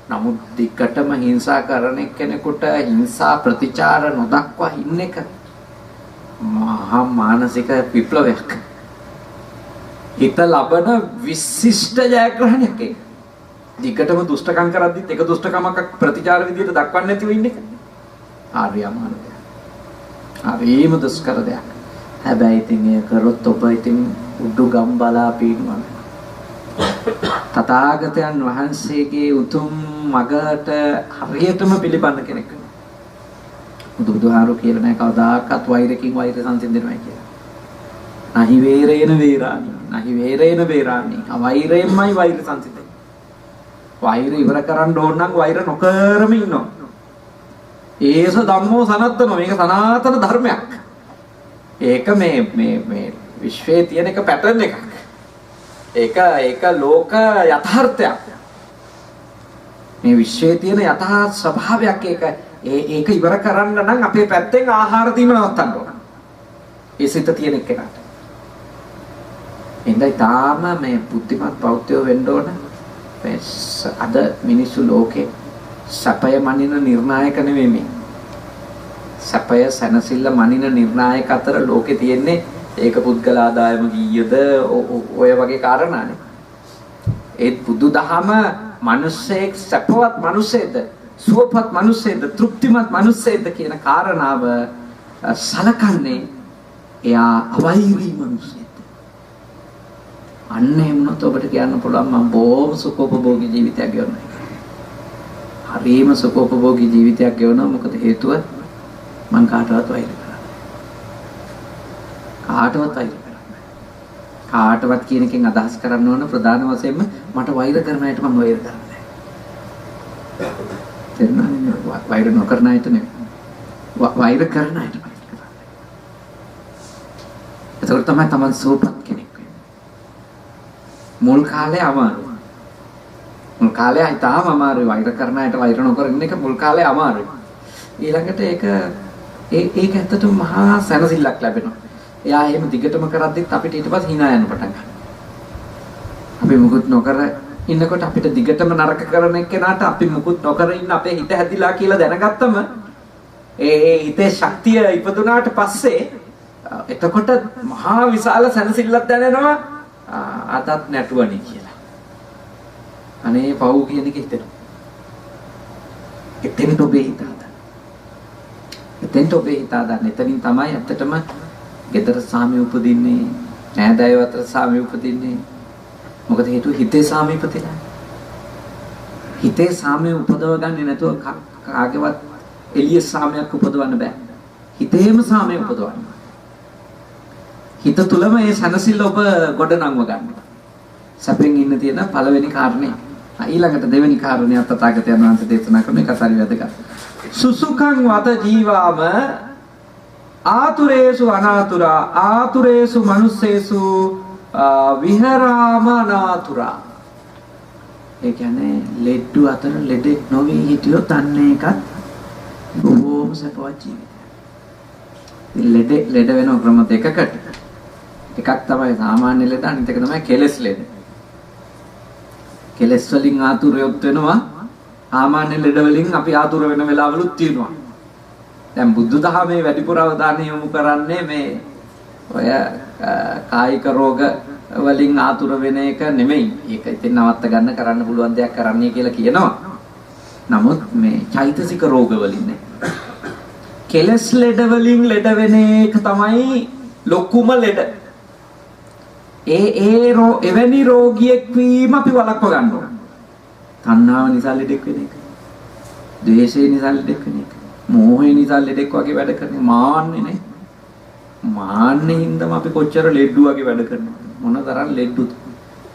නමුත් දිගටම හිංසා කරන කෙනෙකුට හිංසා ප්‍රතිචාර නොදක්වා ඉන්න එක මහා මානසික විප්ලවයක්. හිත ලබන විශිෂ්ට ජයග්‍රහණයක් ඒක. දිගටම දුෂ්ටකම් කරද්දිත් එක දුෂ්ටකමක් ප්‍රතිචාර විදියට දක්වන්නේ නැතිව ඉන්න එක. ආර්ය අමාරු දෙයක්. හරිම දුෂ්කර දෙයක්. හැබැයි ඉතින් ඒ කරොත් ඔබ ඉතින් උඩු ගම් බලා පීනවා. තථාගතයන් වහන්සේගේ උතුම් මගට හරියටම පිළිපන්න කෙනෙක් වෙනවා. බුදුහාරු කියලා නෑ කවදාකවත් වෛරකින් වෛර සංසිඳෙනවා කියලා. නහි වේරේන වේරාණි. නහි වේරේන වේරාණි. අවෛරයෙන්මයි වෛර සංසිඳෙන්නේ. වෛර ඉවර කරන්න ඕන නම් වෛර නොකරම ඉන්නවා. ඒස ධම්මෝ සනත්තනෝ. මේක සනාතන ධර්මයක්. ඒක මේ විශ්වයේ තියෙන එක පැටර්න් එකක්. ඒක ලෝක යථාර්ථයක්. මේ විශ්වයේ තියෙන යථා ස්වභාවයක් ඒක ඉවර කරන්න නම් අපේ පැත්තෙන් ආහාර දීම නවත්තන්න ඕන. ඒ සිත තියෙන එකට. එඳයි තාම මේ බුද්ධිමත් බෞද්ධයෝ වෙන්න ඕන. අද මිනිස්සු ලෝකේ සපය මනින නිර්ණායක නෙවෙයි මේ. සපය සනසිල්ල මනින නිර්ණායක අතර ලෝකේ තියෙන්නේ ඒක පුද්ගල ආදායම කීයද ඔය වගේ කාරණානේ. ඒත් බුදුදහම මිනිස්සෙක් සපවත් මිනිස්සෙද සුවපත් මිනිස්සෙද තෘප්තිමත් මිනිස්සෙද කියන කාරණාව සලකන්නේ එයා අවෛරී මිනිස්සෙක්. අන්න එමුණත් ඔබට කියන්න පුළුවන් මම බොහොම සුඛෝපභෝගී ජීවිතයක් ගෙවනවා. හරිම සුඛෝපභෝගී ජීවිතයක් ගෙවනවා. මොකද හේතුව මං කාටවත් වෛර කරන්නේ. කාටවත් වෛර කරන්නේ. කාටවත් කියන එකෙන් අදහස් කරන්න ඕන ප්‍රධාන වශයෙන්ම මට වෛර කරන අයට මම වෛර කරන්නේ නැහැ. වෛර නොකරන අයට නෙවෙයි. වෛර කරන අයට වෛර කරන්නේ. ඒක තමයි තමන් සුවපත් කෙනෙක්. මුල් කාලේ අමාරුයි. මුල් කාලේ හිතාම අමාරුයි. වෛර කරන අයට වෛර නොකර ඉන්න එක මුල් කාලේ අමාරුයි. ඊළඟට ඒක ඇත්තටම මහා සැනසෙල්ලක් ලැබෙනවා. එයා එහෙම දිගටම කරද්දිත් අපිට ඊට පස්සේ hina යන පටන් ගන්නවා. අපි මුකුත් නොකර ඉන්නකොට අපිට දිගටම නරක කරන එක්කෙනාට අපි මුකුත් නොකර ඉන්න අපේ හිත හැදිලා කියලා දැනගත්තම ඒ හිතේ ශක්තිය ඉපදුනාට පස්සේ එතකොට මහා විශාල සැනසෙල්ලක් දැනෙනවා. අතත් නැටුවනේ කියලා. අනේ පව් කියන එක හිතෙනවා. එතෙන්ට ඔබේ හිත හදන්න. එතෙන්ට ඔබේ හිත හදන්න. එතනින් තමයි ඇත්තටම ගෙදර සාමය උපදින්නේ, නෑදෑයෝ අතර සාමය උපදින්නේ. මොකද හේතුව හිතේ සාමය උපදිනවා. හිතේ සාමය උපදව ගන්නේ නැතුව කාගේවත් එළිය සාමයක් උපදවන්න බෑ. හිතේම සාමය උපදවන්න. හිත තුළම ඒ සනසිල්ල ඔබ ගොඩනංව ගන්න. සැපෙන් ඉන්න තියෙන පළවෙනි කාරණේ. ඊළඟට දෙවෙනි කාරණේ තථාගතයන් වහන්සේ දේශනා කරන එක හරි වැදගත්. සුසුඛං වත ජීවාම ආතුරේසු අනාතුරා ආතුරේසු මනුස්සේසු විහරාම අනාතුරා. ඒ කියන්නේ ලෙඩ්ඩු අතර ලෙඩෙක් නොවී හිටියොත් අන්න ඒකත් බොහෝම සපවත් ජීවිතයක්. ලෙඩ වෙන ක්‍රම දෙකකට එකක් තමයි සාමාන්‍ය ලෙඩ, අනිත් එක තමයි කෙලස් ලෙඩ. කෙලස් වලින් ආතුරයොත් වෙනවා. සාමාන්‍ය ලෙඩ වලින් අපි ආතුර වෙන වෙලාවලුත් තියෙනවා. දැන් බුදුදහමේ වැඩිපුර අවධානය යොමු කරන්නේ මේ ඔය කායික රෝග වලින් ආතුර වෙන එක නෙමෙයි. ඒක ඉතින් නවත්ත ගන්න කරන්න පුළුවන් දෙයක් කරන්නේ කියලා කියනවා. නමුත් මේ චෛතසික රෝග වලින් නේ. කෙලස් ලෙඩ වලින් ලෙඩ වෙන එක තමයි ලොකුම ලෙඩ. එවැනි රෝගියෙක් වීම අපි වළක්ව ගන්න ඕන. තණ්හාව නිසා ලෙඩෙක් වෙන එක. ද්වේෂය නිසා ලෙඩෙක් වෙන එක. මෝහය නිසා ලෙඩෙක් වගේ වැඩ කරන්නේ. මාන්නේ නේ. මාන්නේ හින්දාම අපි කොච්චර ලෙඩ්ඩු වගේ වැඩ කරනවා. මොන තරම් ලෙඩ්ඩුද.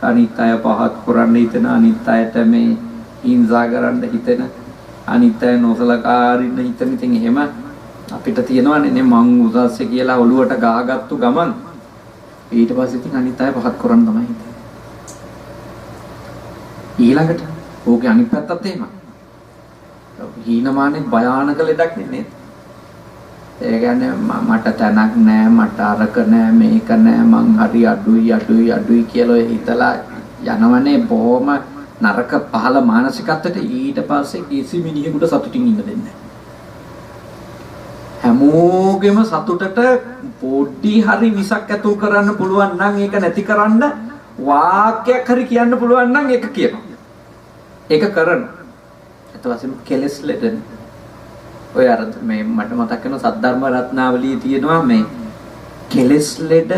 අනිත් අය පහත් කරන්න හිතන, අනිත් අයට මේ හිංසා කරන්න හිතන, අනිත් අය නොසලකා අරින්න හිතන. ඉතින් එහෙම අපිට තියෙනවනේ නේ මං උසස්සේ කියලා ඔළුවට ගාගත්තු ගමන් ඊට පස්සේ ඉතින් අනිත් අය පහත් කරන්න තමයි හිතන්නේ. ඊළඟට ඕකේ අනිත් පැත්තත් එහෙම. හීනමානේ භයානක ලෙඩක් නේ. ඒ කියන්නේ මට තැනක් නෑ, මට අරක නෑ, මේක නෑ, මං හරි අඩුයි කියලා හිතලා යනවනේ බොහොම නරක පහළ මානසිකත්වයට. ඊට පස්සේ කිසි මිනිහෙකුට සතුටින් ඉන්න දෙන්නේ නෑ. හැමෝගෙම සතුටට පොඩි හරි විසක් ඇතුල් කරන්න පුළුවන් නම් ඒක නැති කරන්න වාක්‍යයක් හරි කියන්න පුළුවන් නම් ඒක කියනවා. ඒක කරනවා. ඒත් වශයෙන් කෙලස් ලෙඩ ඔය අර මේ මට මතක් වෙන සද්ධර්ම රත්නාවලියේ තියෙනවා මේ කෙලස් ලෙඩ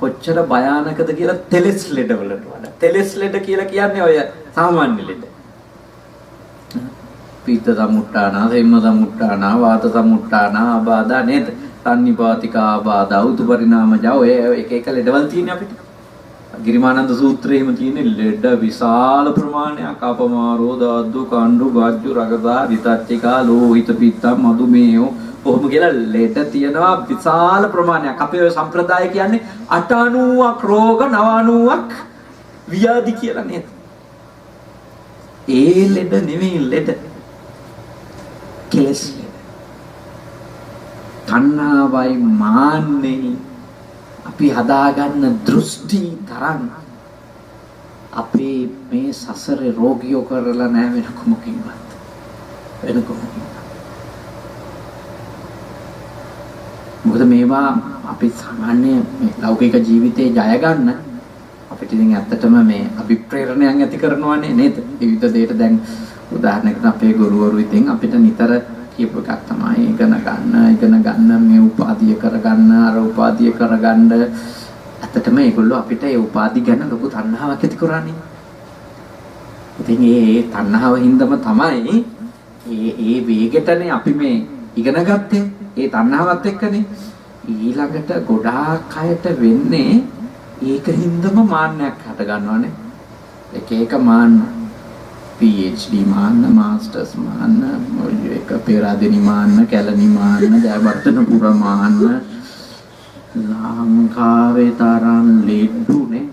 කොච්චර භයානකද කියලා තෙලස් ලෙඩ වලට වඩා. තෙලස් ලෙඩ කියලා කියන්නේ ඔය සාමාන්‍ය ලෙඩ. පීත සමුට්ටානා, සෙම්ම සමුට්ටානා, වාත සමුට්ටානා, ආබාධා නේද? සන්නිපාතික ආබාධා, උතු පරිණාමජ ඔය එක එක ලෙඩවල් තියෙන අපිට. ගිරිමානන්ද සූත්‍රයේම තියෙන ලෙඩ විශාල ප්‍රමාණයක්. අපමාරෝ, දාද්දු, කණ්ඩු, ගාජ්ජු, රගදා, විතච්චිකා, ලෝහිත පිත්ත, මදුමේහෝ කොහොම කියලා ලෙඩ තියෙනවා විශාල ප්‍රමාණයක්. අපේ ඔය සම්ප්‍රදාය කියන්නේ 90ක් රෝග 90ක් ව්‍යාධි කියලා නේද? ඒ ලෙඩ නෙමෙයි ලෙඩ. කෙලස් ලෙඩ. තණ්හාවයි මාන්නේ අපි හදාගන්න දෘෂ්ටි තරම් අපේ මේ සසරේ රෝගියෝ කරලා නැහැ වෙන කොමකින්වත්. වෙන කොමකින්වත්. මොකද මේවා අපි සාමාන්‍ය මේ ලෞකික ජීවිතේ ජය ගන්න අපිට ඉතින් ඇත්තටම මේ අභිප්‍රේරණයක් ඇති කරනවානේ නේද? විවිධ දෙයකට දැන් උදාහරණයකට අපේ ගුරුවරු ඉතින් අපිට නිතර කියපු එකක් තමයි ඉගෙන ගන්න මේ උපාධිය කරගන්න අර උපාධිය කරගන්න. ඇත්තටම ඒගොල්ලෝ අපිට ඒ උපාධි ගැන ලොකු තණ්හාවක් ඇති කරන්නේ. ඉතින් ඒ තණ්හාව හින්දම තමයි ඒ වේගෙටනේ අපි මේ ඉගෙන ගත්තේ. ඒ තණ්හාවත් එක්කනේ. ඊළඟට ගොඩාක් අයට වෙන්නේ ඒක හින්දම මාන්නයක් හට ගන්නවානේ. එක මාන්න, PhD මාන්න, මාස්ටර්ස් මාන්න, එක පෙරාදෙනි මාන්න, කැලණි මාන්න, ජයවර්ධනපුර මාන්න. ලංකාවේ තරම් ලෙඩුනේ.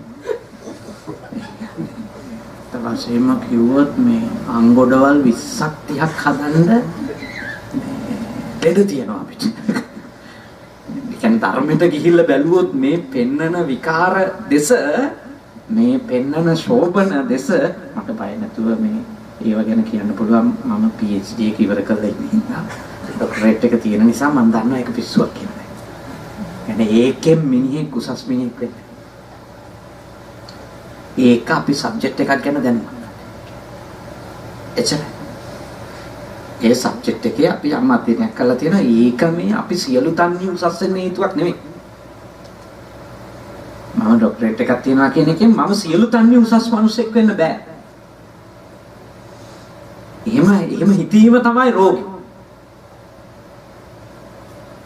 තවසෙම කිව්වොත් මේ අංගොඩවල් 20ක් 30ක් හදන්න ලෙඩ තියෙනවා අපිට. කියන්නේ ධර්මයට ගිහිල්ලා බැලුවොත් මේ පෙන්නන විකාර දෙස, මේ පෙන්නන ශෝභන දෙස මට බය නැතුව මේ ඒව ගැන කියන්න පුළුවන්. මම PhD එක ඉවර කරලා ඉන්නවා. ડોක්ටරේට් එක තියෙන නිසා මම දන්නවා ඒක පිස්සුවක් කියලා. يعني ඒකෙන් මිනිහෙක් උසස් මිනිහෙක් වෙන්න. ඒක අපි සබ්ජෙක්ට් එකක් ගැන දැනගන්න. එච්චර. ඒ සබ්ජෙක්ට් එකේ අපි යම් අධ්‍යයනයක් කරලා තියෙනවා. ඒක මේ අපි සියලු තන්නේ උසස් වෙන්න හේතුවක් නෙමෙයි. මම ડોක්ටරේට් එකක් තියනවා කියන එකෙන් මම සියලු තන්නේ උසස් මිනිසෙක් වෙන්න බෑ. එහෙම හිතීම තමයි රෝගේ.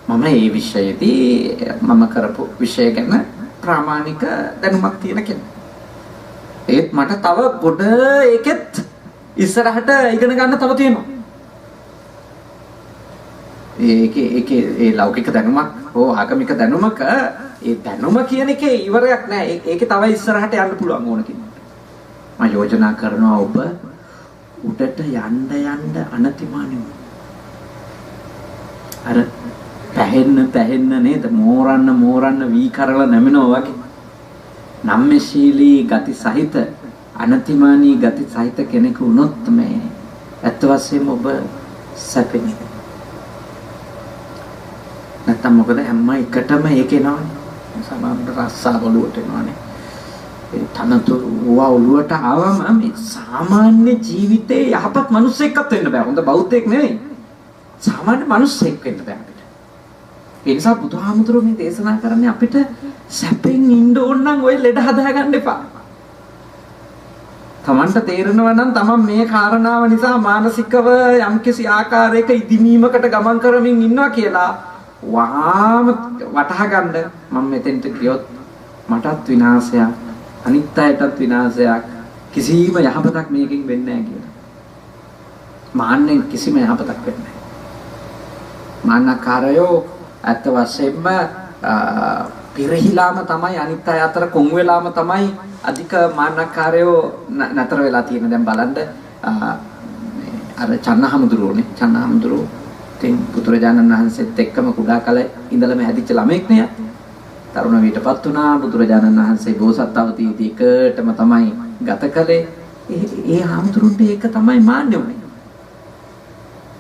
මම මේ විෂයේදී මම කරපු විෂය ගැන ප්‍රාමාණික දැනුමක් තියෙන කෙනෙක්. ඒත් මට තව පොඩ ඒකෙත් ඉස්සරහට ඉගෙන ගන්න තව තියෙනවා. ඒකේ ඒ ලෞකික දැනුමක් හෝ ආගමික දැනුමක ඒ දැනුම කියන එකේ ඉවරයක් නැහැ. ඒකේ තව ඉස්සරහට යන්න පුළුවන් ඕන කෙනෙක්. මම යෝජනා කරනවා ඔබ උඩට යන්න අනතිමානියු. අර පැහෙන්න නේද? මෝරන්න වී කරලා නැමෙනවා වගේ. නම්මශීලී ගති සහිත අනතිමානී ගති සහිත කෙනෙකු වුණොත් මේ ඇත්ත වශයෙන්ම ඔබ සැපෙන්නේ. නැත්තම් මොකද හැම එකටම ඒකේ නෝනේ. සමහරවිට රස්සා බලුවට එනවානේ. ඒ තනතුරු ඔළුවට ආවම මේ සාමාන්‍ය ජීවිතේ යහපත් මිනිස්සෙක්වත් වෙන්න බෑ. හොඳ බෞද්ධයෙක් නෙවෙයි. සාමාන්‍ය මිනිස්සෙක් වෙන්න බෑ අපිට. ඒ නිසා බුදුහාමුදුරුවෝ මේ දේශනා කරන්නේ අපිට සැපෙන් ඉන්න ඕන නම් ඔය ලෙඩ හදාගන්න එපා. තමන්ට තේරෙනවා නම් තමන් මේ කාරණාව නිසා මානසිකව යම්කිසි ආකාරයක ඉදිමීමකට ගමන් කරමින් ඉන්නවා කියලා වහාම වටහා ගන්න. මම මෙතෙන්ට ගියොත් මටත් විනාශයක්, අනිත් අයටත් විනාශයක්, කිසිම යහපතක් මේකෙන් වෙන්නේ නැහැ කියලා. මාන්නෙන් කිසිම යහපතක් වෙන්නේ නැහැ. මාන්නකාරයෝ ඇත්ත වශයෙන්ම පිරහිලාම තමයි අනිත් අය අතර කොන් වෙලාම තමයි අධික මාන්නකාරයෝ නතර වෙලා තියෙන. දැන් බලන්න අර චන්නහමුදුරුවෝනේ චන්නහමුදුරුවෝ තින් පුදුරජානන් වහන්සේත් එක්කම කුඩා කාලේ ඉඳලම හැදිච්ච ළමෙක් නේ. තරුණ වියටපත් වුණා. බුදුරජාණන් වහන්සේ බෝසත් අවදීදී එකටම තමයි ගත කළේ. ඒ හාමුදුරුන්ට ඒක තමයි මාන්නේ උනේ.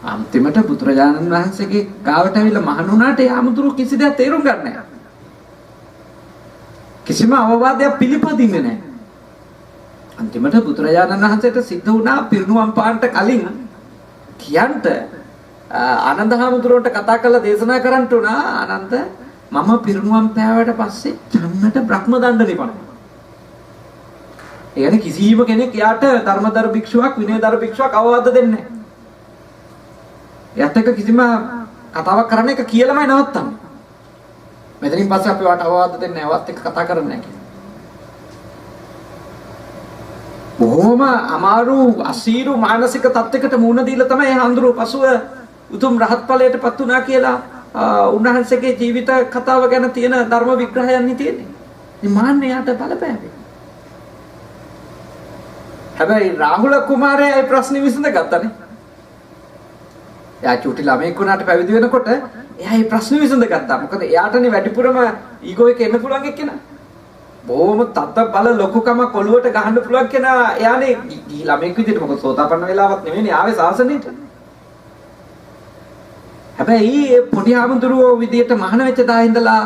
අන්තිමට බුදුරජාණන් වහන්සේගේ ගාවට ඇවිල්ලා මහණ වුණාට ඒ හාමුදුරුවෝ කිසි දෙයක් තේරුම් ගන්න නැහැ. කිසිම අවවාදයක් පිළිපදින්නේ නැහැ. අන්තිමට බුදුරජාණන් වහන්සේට සිද්ධ වුණා පිරිනුවම් පාන්නට කලින් කියන්ට ආනන්ද හාමුදුරුවන්ට කතා කරලා දේශනා කරන්නට උනා ආනන්ද මම පිරිනුවම් පෑවට පස්සේ චන්නට බ්‍රහ්ම දණ්ඩ නිපනවා. ඒ කියන්නේ කිසිම කෙනෙක් යාට ධර්මදර භික්ෂුවක් විනයදර භික්ෂුවක් අවවාද දෙන්නේ නැහැ. එයාත් එක්ක කිසිම කතාවක් කරන්න එක කියලාමයි නවත්තන්නේ. මෙතනින් පස්සේ අපි වාට අවවාද දෙන්නේ නැහැ. වත් එක්ක කතා කරන්නේ නැහැ කියලා. බොහොම අමාරු අසීරු මානසික තත්යකට මුහුණ දීලා තමයි හඳුරු පසුව උතුම් රහත් ඵලයටපත් වුණා කියලා උන්වහන්සේගේ ජීවිත කතාව ගැන තියෙන ධර්ම විග්‍රහයන් තියෙන්නේ. මේ මාන්නේ යට බලපෑවේ. හැබැයි රාහුල කුමාරයා ඒ ප්‍රශ්නේ විසඳගත්තානේ. එයා චූටි ළමෙක් වුණාට පැවිදි වෙනකොට එයා මේ ප්‍රශ්නේ විසඳගත්තා. මොකද එයාටනේ වැඩිපුරම ඊගෝ එක එන්න පුළුවන් එක්කෙනා. බොහොම තත්ත බල ලොකුකම කොළුවට ගහන්න පුළුවන් කෙනා එයානේ ගිහි ළමෙක් විදිහට. මොකද සෝතාපන්න වෙලාවක් නෙවෙයිනේ ආවේ සාසනෙට. හැබැයි පොඩි ආමඳුරෝ විදියට මහාන වෙච්ච දා ඉඳලා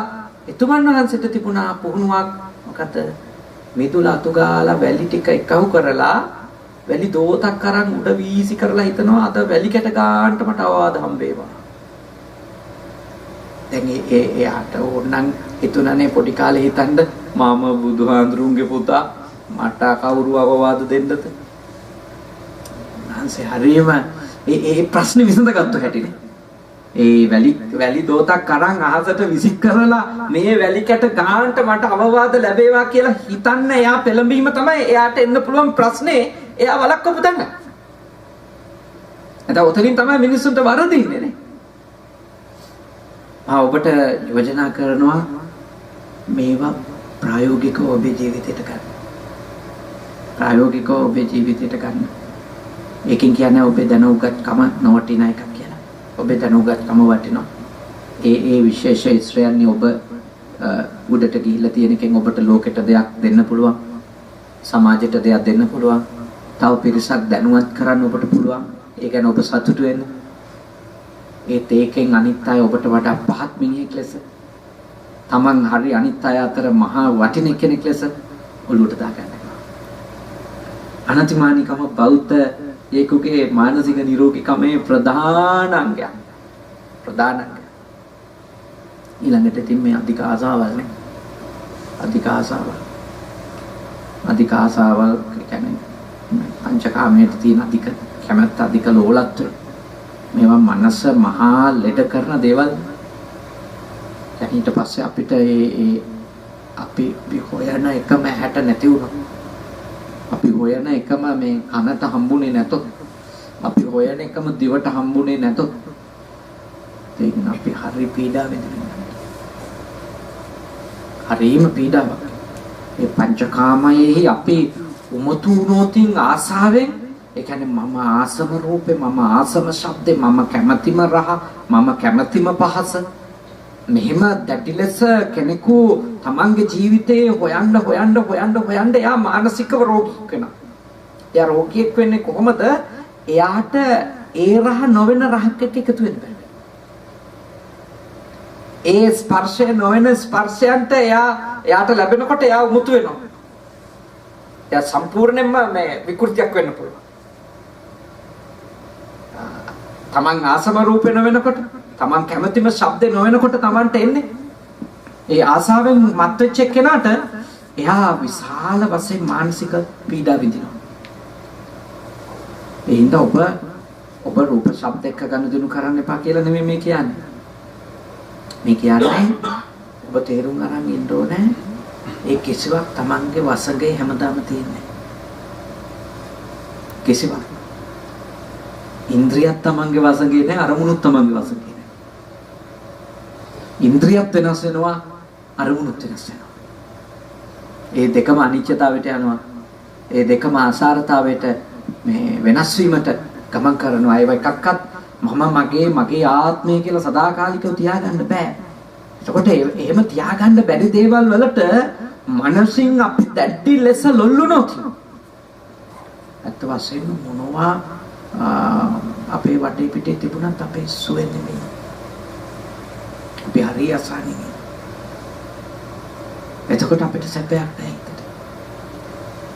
එතුමන් වහන්සේට තිබුණා පුහුණුවක්. මොකද මිදුල අතුගාලා වැලි ටික එකහු කරලා වැලි දෝතක් අරන් උඩ වීසි කරලා හිතනවා අද වැලි කැට ගන්නට මට අවවාද හම්බේවා. දැන් එයාට ඕනනම් හිතුණානේ පොඩි කාලේ හිතන්න මම බුදුහාඳුරුන්ගේ පුතා මට කවුරු අවවාද දෙන්නද? නැන්සේ හරියම ඒ ප්‍රශ්නේ විසඳගත්තු හැටිනේ. ඒ වැලි දෝතක් අරන් අහසට විසික් කරලා මේ වැලි කැට ගන්නට මට අවවාද ලැබේවා කියලා හිතන්න එයා පෙළඹීම තමයි එයාට එන්න පුළුවන් ප්‍රශ්නේ. එයා වළක්වපු දන්න. එතකොට උතලින් තමයි මිනිස්සුන්ට වරදින්නේ නේ. ඔබට යෝජනා කරනවා මේවා ප්‍රායෝගිකව ඔබේ ජීවිතයට ගන්න. ප්‍රායෝගිකව ඔබේ ජීවිතයට ගන්න. ඒකෙන් කියන්නේ ඔබේ දැනුගත්කම නොවටින එකක් කියලා. ඔබේ දැනුගත්කම වටිනවා. ඒ විශේෂ ශ්‍රේණිය ඔබ උඩට ගිහිල්ලා තියෙන එකෙන් ඔබට ලෝකෙට දෙයක් දෙන්න පුළුවන්. සමාජයට දෙයක් දෙන්න පුළුවන්. තව පිරිසක් දැනුවත් කරන්න ඔබට පුළුවන්. ඒ කියන්නේ ඔබ සතුටු වෙන්න. ඒකෙන් අනිත් අය ඔබට වඩා පහත් මිනිහෙක් ලෙස තමන් හරි අනිත් අය අතර මහා වටින කෙනෙක් ලෙස ඔළුවට දාගන්නවා. අනතිමානිකම බෞද්ධ ඒකුගේ මානසික නිරෝගීකමේ ප්‍රධාන අංගයක්. ඊළඟට ඉතින් මේ අධික ආසාවල් නේ. අධික ආසාවල් කියන්නේ පංචකාමයේ තියෙන අධික කැමැත්ත අධික ලෝලත්වය. මේවා මනස මහා ලෙඩ කරන දේවල්. ඊට පස්සේ අපිට අපි හොයන එකම ඇහැට නැති වුණා. අපි හොයන එකම මේ කනට හම්බුනේ නැතොත්, අපි හොයන එකම දිවට හම්බුනේ නැතොත්, ඒකන අපි හරි පීඩාව විඳිනවා. හරිම පීඩාවක්. මේ පංචකාමයේ අපි උමතු වුණොතින් ආසාවෙන්, ඒ කියන්නේ මම ආසම රූපේ, මම ආසම ශබ්දේ, මම කැමැතිම රහ, මම කැමැතිම පහස, මෙහෙම දැටි ලෙස කෙනෙකු තමන්ගේ ජීවිතේ හොයන්න එයා මානසිකව රෝගීෙක් වෙනවා. එයා රෝගියෙක් වෙන්නේ කොහොමද? එයාට ඒ රහ නොවන රහක් එක්ක එකතු වෙන්න බෑ. ඒ ස්පර්ශය නොවන ස්පර්ශයන්ට එයාට ලැබෙනකොට එයා උමුතු වෙනවා. එයා සම්පූර්ණයෙන්ම මේ විකෘතියක් වෙන්න පුළුවන්. තමන් ආසම රූපේ නොවෙනකොට, තමන් කැමතිම ශබ්දේ නොවෙනකොට තමන්ට එන්නේ ඒ ආසාවෙන් මත් වෙච්ච කෙනාට එයා විශාල වශයෙන් මානසික පීඩා විඳිනවා. ඒ හින්දා ඔබ රූප ශබ්ද එක්ක ගනුදෙනු කරන්න එපා කියලා නෙමෙයි මේ කියන්නේ. මේ කියන්නේ ඔබ තේරුම් අරන් ඉන්න ඕනේ ඒ කිසිවක් තමන්ගේ වසඟේ හැමදාම තියෙන්නේ. කිසිවක් ඉන්ද්‍රියක් තමන්ගේ වසඟේ නැහැ, අරමුණුත් තමන්ගේ වසඟේ නැහැ. ඉන්ද්‍රියත් වෙනස් වෙනවා, අරමුණුත් වෙනස් වෙනවා. ඒ දෙකම අනිත්‍යතාවයට යනවා. ඒ දෙකම අසාරතාවයට මේ වෙනස් වීමට ගමන් කරනවා. ඒව එකක්වත් මගේ ආත්මය කියලා සදාකාලිකව තියාගන්න බෑ. එතකොට එහෙම තියාගන්න බැරි දේවල් වලට මනසින් අපි දැඩි ලෙස ලොල්ලුනොත් අත් වශයෙන්ම මොනවා අපේ වටේ පිටේ තිබුණත් අපේ සුවේ නෙමෙයි. අපි හරි අසහනෙයි. එතකොට අපිට සැපයක් නැහැ හිතට.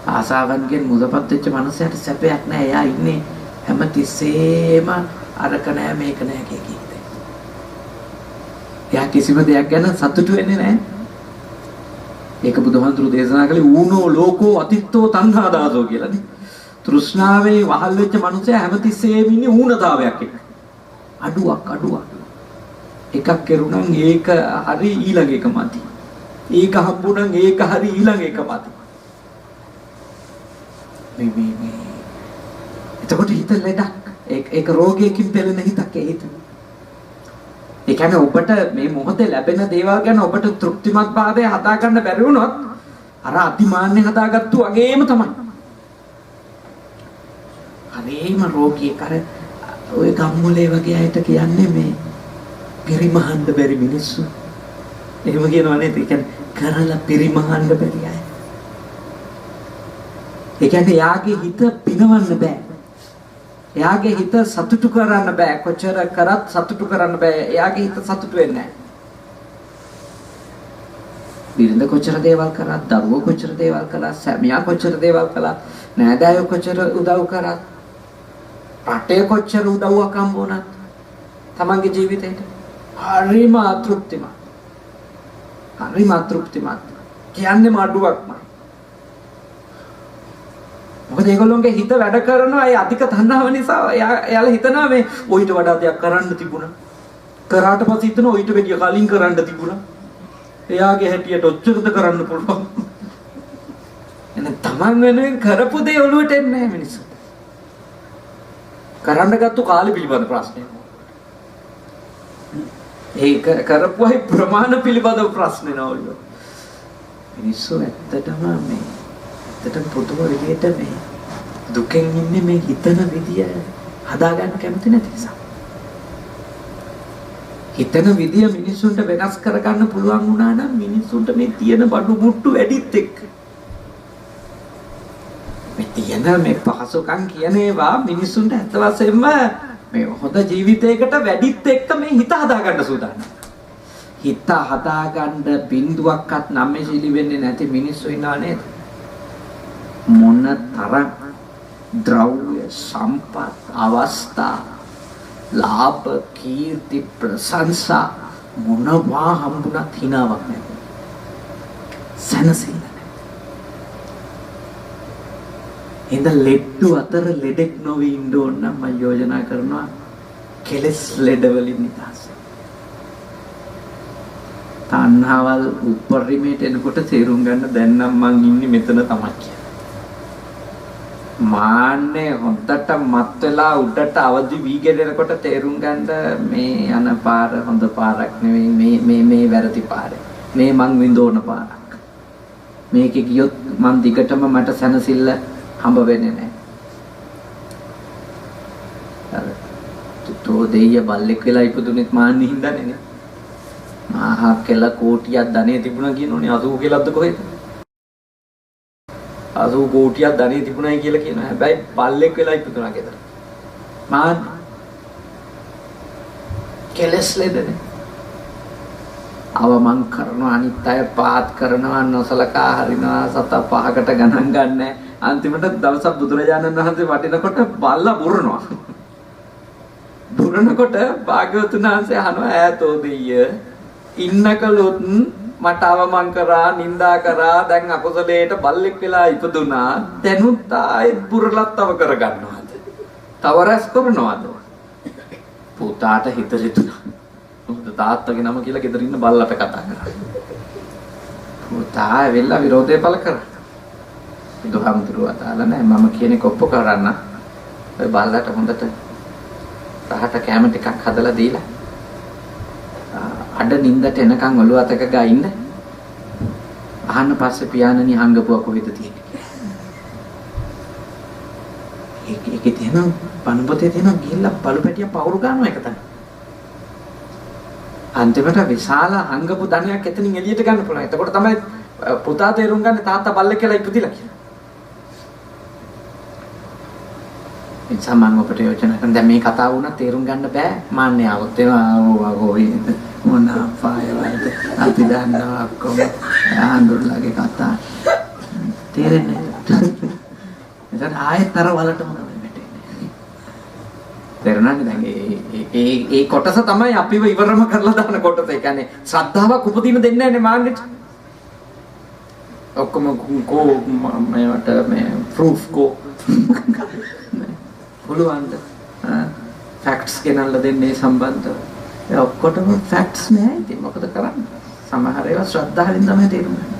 ආසාවන්ගෙන් මුදපත් වෙච්ච මනුස්සයට සැපයක් නැහැ. එයා ඉන්නේ හැමතිස්සෙම අරක නැහැ මේක නැහැ කිය. එයා කිසිම දෙයක් ගැන සතුටු වෙන්නේ නැහැ. ඒක බුදුහාමුදුරු දේශනා කළේ ඌනෝ ලෝකෝ අතිත්තෝ තණ්හා දාසෝ කියලානේ. තෘෂ්ණාවේ වහල් වෙච්ච මනුස්සයා හැමතිස්සෙම ඉන්නේ ඌනතාවයක් එක්ක. අඩුවක්. එකක් කෙරුණන් ඒක හරි ඊළඟ එක මදි. ඒක හම්බුණන් ඒක හරි ඊළඟ එක මදි. මේ එතකොට හිත ලෙඩක්. ඒක රෝගයකින් පෙළෙන හිතක් ඒ හිත. ඒ කියන්නේ ඔබට මේ මොහොතේ ලැබෙන දේවල් ගැන ඔබට තෘප්තිමත් භාවය හදා ගන්න බැරි වුණොත් අර අතිමාන්නේ හදාගත්තු වගේම තමයි. හරිම රෝගී කර ඔය ගම්මුලේ වගේ අයට කියන්නේ මේ පරිමහන්න බැරි මිනිස්සු. එහෙම කියනවා නේද? ඒ කියන්නේ කරලා පරිමහන්න බැරි අය. ඒ කියන්නේ යාගේ හිත පිනවන්න බෑ. එයාගේ හිත සතුටු කරන්න බෑ. කොච්චර කරත් සතුටු කරන්න බෑ. එයාගේ හිත සතුටු වෙන්නේ නැහැ. බිරිඳ කොච්චර දේවල් කරත්, දරුවෝ කොච්චර දේවල් කළත්, සැමියා කොච්චර දේවල් කළත්, නෑදෑයෝ කොච්චර උදව් කරත්, රටේ කොච්චර උදව්වක් හම්බුණත් තමන්ගේ ජීවිතේට හරිම අතෘප්තිමත්. කියන්නේ මාඩුවක්මයි. මොකද ඒගොල්ලෝගේ හිත වැඩ කරනවා ඒ අධික තණ්හාව නිසා. එයාලා හිතනවා මේ ඔయిత වඩා දෙයක් කරන්න තිබුණා. කරාට පස්සේ හිතනවා ඔయిత වැඩිය කලින් කරන්න තිබුණා. එයාගේ හැටියට ඔච්චරද කරන්න පුළුවන්. එන තමන් වෙනුවෙන් කරපු දේ ඔළුවට එන්නේ නැහැ මිනිස්සුන්ට. කරන්න ගත්ත කාලෙ පිළිබඳ ප්‍රශ්නයක්. ඒක කරපුවයි ප්‍රමාණ පිළිබඳ ප්‍රශ්න නෝල්ලෝ. මිනිස්සු ඇත්තටම පොදුව විදියට මේ දුකෙන් ඉන්නේ මේ හිතන විදිය හදාගන්න කැමති නැති නිසා. හිතන විදිය මිනිස්සුන්ට වෙනස් කරගන්න පුළුවන් වුණා නම් මිනිස්සුන්ට මේ තියෙන බඩු මුට්ටු වැඩිත් එක්ක මේ තියෙන මේ පහසුකම් කියන ඒවා මිනිස්සුන්ට ඇත්ත වශයෙන්ම මේ හොඳ ජීවිතයකට වැඩිත් එක්ක මේ හිත හදාගන්න සූදානම්. හිත හදාගන්න බිඳුවක්වත් නම්මේශීලී වෙන්නේ නැති මිනිස්සු ඉන්නවා නේද? මොන තරම් ද්‍රව්‍ය සම්පත් අවස්ථා ලාභ කීර්ති ප්‍රශංසා මොනවා හම්බුණත් හිනාවක් නැහැ. සනසිල්ල නැහැ. ඉඳ ලෙඩ්ඩු අතර ලෙඩෙක් නොවී ඉන්න ඕන නම් මම යෝජනා කරනවා කෙලස් ලෙඩවලින් නිදහස්. තණ්හාවල් උපරිමයට එනකොට තේරුම් ගන්න දැන් නම් මං ඉන්නේ මෙතන තමයි කියලා. මාන්නේ හොඳට මත් වෙලා උඩට අවදි වී ගෙදෙනකොට තේරුම් ගන්න මේ යන පාර හොඳ පාරක් නෙවෙයි මේ වැරදි පාරේ. මේ මං විඳෝන පාරක්. මේකේ ගියොත් මං දිගටම මට සැනසෙල්ල හම්බ වෙන්නේ නැහැ. අර තෝ දෙය බල්ලෙක් වෙලා ඉපදුනෙත් මාන්නේ හින්දානේ නේ. මහා කෙල කෝටියක් ධනෙ තිබුණා කියනෝනේ 80 කෙලක්ද කොහෙද? 80 කෝටියක් ධනෙ තිබුණයි කියලා කියනවා. හැබැයි බල්ලෙක් වෙලා ඉපදුනා ගෙදර. මාන් කෙලස් ලෙඩනේ. අවමන් කරනවා අනිත් අය පාත් කරනවා නොසලකා හරිනවා සත පහකට ගණන් ගන්නෑ. අන්තිමට දවසක් බුදුරජාණන් වහන්සේ වටිනකොට බල්ලා බුරනවා. බුරනකොට භාග්‍යවතුන් වහන්සේ අහනවා ඈතෝ දෙය ඉන්නකලොත් මට අවමන් කරා නින්දා කරා දැන් අකුසලයට බල්ලෙක් වෙලා ඉපදුනා දැනුත් ආයෙත් බුරලත් තව කරගන්නවාද තව රැස් කරනවාද පුතාට හිත හිතුණා මොකද තාත්තගේ නම කියලා ගෙදර ඉන්න බල්ලට කතා කරා පුතා ඇවිල්ලා විරෝධය පළ කරා බුදුහාමුදුරුවෝ අතාලා නෑ මම කියන්නේ කොප්ප කරන්න ඔය බල්ලට හොඳට රහට කැම ටිකක් හදලා දීලා අඬ නින්දට එනකන් ඔළුව අතක ගා ඉන්න. අහන්න පස්සේ පියාණනි හංගපුවා කොහෙද තියෙන්නේ? ඒකේ තියෙන පණපතේ තියෙන ගිහිල්ලා බලු පැටිය පවුරු ගන්නවා එක තමයි. අන්තිමට විශාල හංගපු ධනයක් එතනින් එළියට ගන්න පුළුවන්. එතකොට තමයි පුතා තේරුම් ගන්න තාත්තා බල්ලෙක් කියලා ඉපදිලා කියලා. ඒ සම්මන් ඔබට යෝජනා කරන දැන් මේ කතාව වුණා තේරුම් ගන්න බෑ. මාන්නේ આવොත් ඒවා ඕවා මොන පායවලද අපි දන්නවා ඔක්කොම ආන්දුරලාගේ කතා තේරෙන්නේ නැහැ. එතන ආයෙත් අර වලටම වැටෙන්නේ. තේරුණාද දැන් ඒ කොටස තමයි අපිව ඉවරම කරලා දාන කොටස. ඒ කියන්නේ ශ්‍රද්ධාවක් උපදින දෙන්නේ නැහැ නේ මාන්නෙට. ඔක්කොම කෝ මේවට මේ ප්‍රූෆ් කෝ පුළුවන්ද? ෆැක්ට්ස් ගෙනල්ලා දෙන්නේ සම්බන්ධව. ඒ ඔක්කොටම ෆැක්ට්ස් නෑ. ඉතින් මොකද කරන්නේ? සමහර ඒවා ශ්‍රද්ධාවෙන් තමයි තේරුම් ගන්න.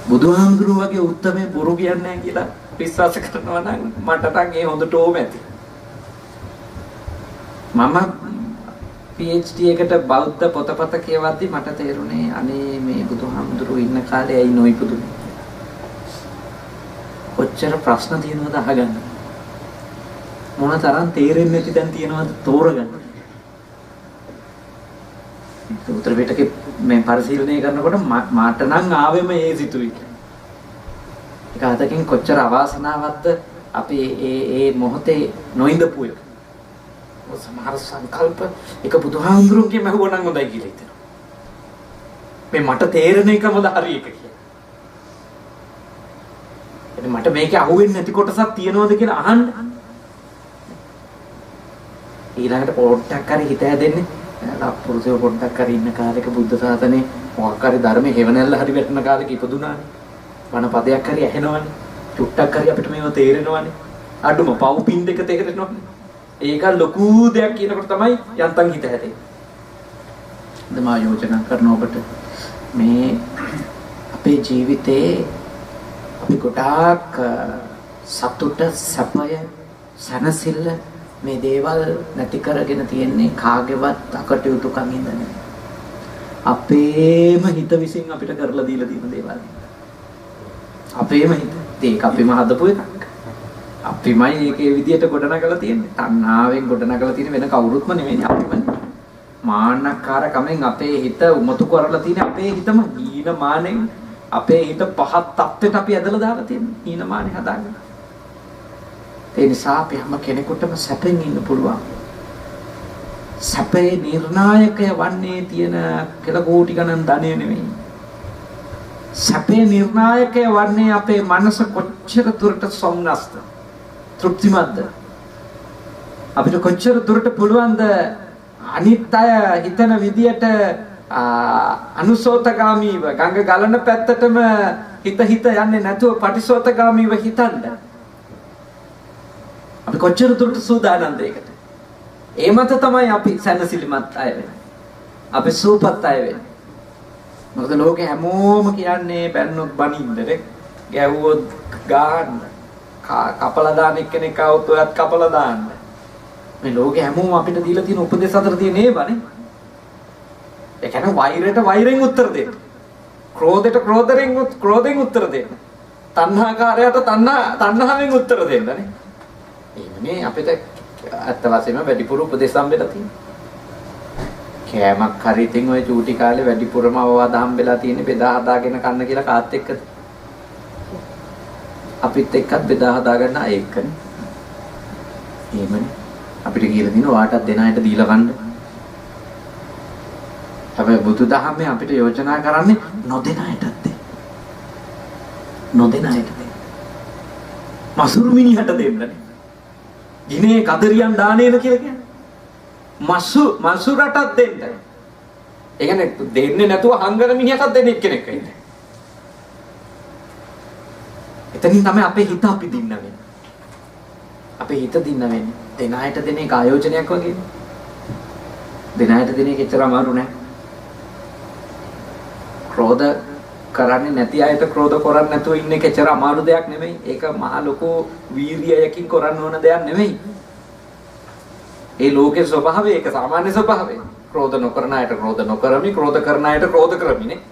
බුදුහාමුදුරුවෝ වගේ උත්තරේ බොරු කියන්නේ නැහැ කියලා විශ්වාස කරනවා නම් මට නම් ඒ හොඳට ඕම ඇති. මම PhD එකට බෞද්ධ පොතපත කියවද්දි මට තේරුණේ අනේ මේ බුදුහාමුදුරුවෝ ඉන්න කාලේ ඇයි නොයිපදුනේ. කොච්චර ප්‍රශ්න තියෙනවද අහගන්න. මොන තරම් තේරෙන්නේ නැති දැන් තියෙනවද තෝරගන්න. උත්තර පිටකේ මේ පරිශීලනය කරනකොට මාට නම් ආවෙම ඒ සිතුවිලි. ඒක අතකින් කොච්චර අවාසනාවක්ද අපි ඒ මොහොතේ නොඉඳපු එක. සමහර සංකල්ප එක බුදුහාමුදුරුවෝගේ මහුවණන් හොඳයි කියලා හිතෙනවා. මේ මට තේරෙන එකමද හරි එක කියලා. එතන මට මේකේ අහුවෙන්නේ නැති කොටසක් තියනවද කියලා අහන්න. ඊළඟට පොඩ්ඩක් හරි හිත හැදෙන්නේ ලප්පුරුසෝ පොඩ්ඩක් හරි ඉන්න කාලෙක බුද්ධ ශාසනේ මොකක් හරි ධර්මයේ හේවණල්ල හරි වැටෙන කාලෙක ඉපදුනානේ. වණ පදයක් හරි ඇහෙනවනේ. චුට්ටක් හරි අපිට මේව තේරෙනවනේ. අඩුම පව් පින් දෙක තේරෙනවනේ. ඒක ලොකු දෙයක් කියනකොට තමයි යන්තම් හිත හැදෙන්නේ. දමා යෝජනා කරන ඔබට මේ අපේ ජීවිතේ අපි ගොඩාක් සතුට සැපය සනසිල්ල මේ දේවල් නැති කරගෙන තියෙන්නේ කාගේවත් අකටයුතුකම් ඉඳන්නේ. අපේම හිත විසින් අපිට කරලා දීලා තියෙන දේවල්. අපේම හිත. ඒක අපිම හදපු එකක්. අපිමයි ඒකේ විදියට ගොඩනගලා තියෙන්නේ. තණ්හාවෙන් ගොඩනගලා තියෙන වෙන කවුරුත්ම නෙමෙයි අපිමයි. මාන්නකාරකමෙන් අපේ හිත උමතු කරලා තියෙන අපේ හිතම හීන මානෙන් අපේ හිත පහත් තත්ත්වයට අපි ඇදලා දාලා තියෙන්නේ. හීන මානෙ හදාගෙන. ඒ නිසා අපි හැම කෙනෙකුටම සැපෙන් ඉන්න පුළුවන්. සැපේ නිර්ණායකය වන්නේ තියෙන කෙල කෝටි ගණන් ධනෙ නෙමෙයි. සැපේ නිර්ණායකය වන්නේ අපේ මනස කොච්චර දුරට සොම්නස්ද තෘප්තිමත්ද අපිට කොච්චර දුරට පුළුවන්ද අනිත් අය හිතන විදියට අනුසෝතගාමීව ගඟ ගලන පැත්තටම හිත යන්නේ නැතුව පටිසෝතගාමීව හිතන්න අපි කොච්චර දුරට සූදානම්ද ඒකට. ඒ මත තමයි අපි සැනසිලිමත් අය වෙන්නේ. අපි සූපත් අය වෙන්නේ. මොකද ලෝකේ හැමෝම කියන්නේ බැන්නොත් බනින්දනේ ගැව්වොත් ගන්න කපලා දාන එක්කෙනෙක් આવුත් ඔයත් කපලා දාන්න. මේ ලෝකේ හැමෝම අපිට දීලා තියෙන උපදේශ අතර තියෙන ඒවනේ. ඒ කියන්නේ වෛරයට වෛරෙන් උත්තර දෙන්න. ක්‍රෝධයට ක්‍රෝධෙන් උත්තර දෙන්න. තණ්හාකාරයට තණ්හාවෙන් උත්තර දෙන්නනේ. එහෙමනේ අපිට අත්ත වශයෙන්ම වැඩිපුර උපදේශ හම්බෙලා තියෙනවා. කෑමක් හරි ඉතින් ওই චූටි කාලේ වැඩිපුරම අවවාද හම්බෙලා තියෙන්නේ බෙදා හදාගෙන කන්න කියලා කාත් එක්කද? අපිත් එක්කත් බෙදා හදා ගන්න අය එක්කනේ. එහෙමනේ. අපිට කියලා දින ඔයාටත් දෙන අයට දීලා ගන්න. හැබැයි බුදුදහමේ අපිට යෝජනා කරන්නේ නොදෙන අයටත් දෙන්න. නොදෙන අයට දෙන්න. මසුරු මිනිහට දෙන්නනේ. දිනේ කදරියන් දානේන කියලා කියන්නේ. මසුරටත් දෙන්න. ඒ කියන්නේ දෙන්නේ නැතුව හංගන මිනිහටත් දෙන්න එක්කෙනෙක් වෙන්නේ. එතනින් තමයි අපේ හිත අපි දින්න වෙන්නේ. අපේ හිත දින්න වෙන්නේ. දෙන අයට දෙන එක ආයෝජනයක් වගේ. දෙන අයට දෙන එක එච්චර අමාරු නෑ. ක්‍රෝධ කරන්නේ නැති අයට ක්‍රෝධ කරන්නේ නැතුව ඉන්න එක එච්චර අමාරු දෙයක් නෙමෙයි. ඒක මහා ලොකු වීර්යයකින් කරන්න ඕන දෙයක් නෙමෙයි. ඒ ලෝකේ ස්වභාවය ඒක සාමාන්‍ය ස්වභාවය. ක්‍රෝධ නොකරන අයට ක්‍රෝධ නොකරමි, ක්‍රෝධ කරන අයට ක්‍රෝධ කරමිනේ.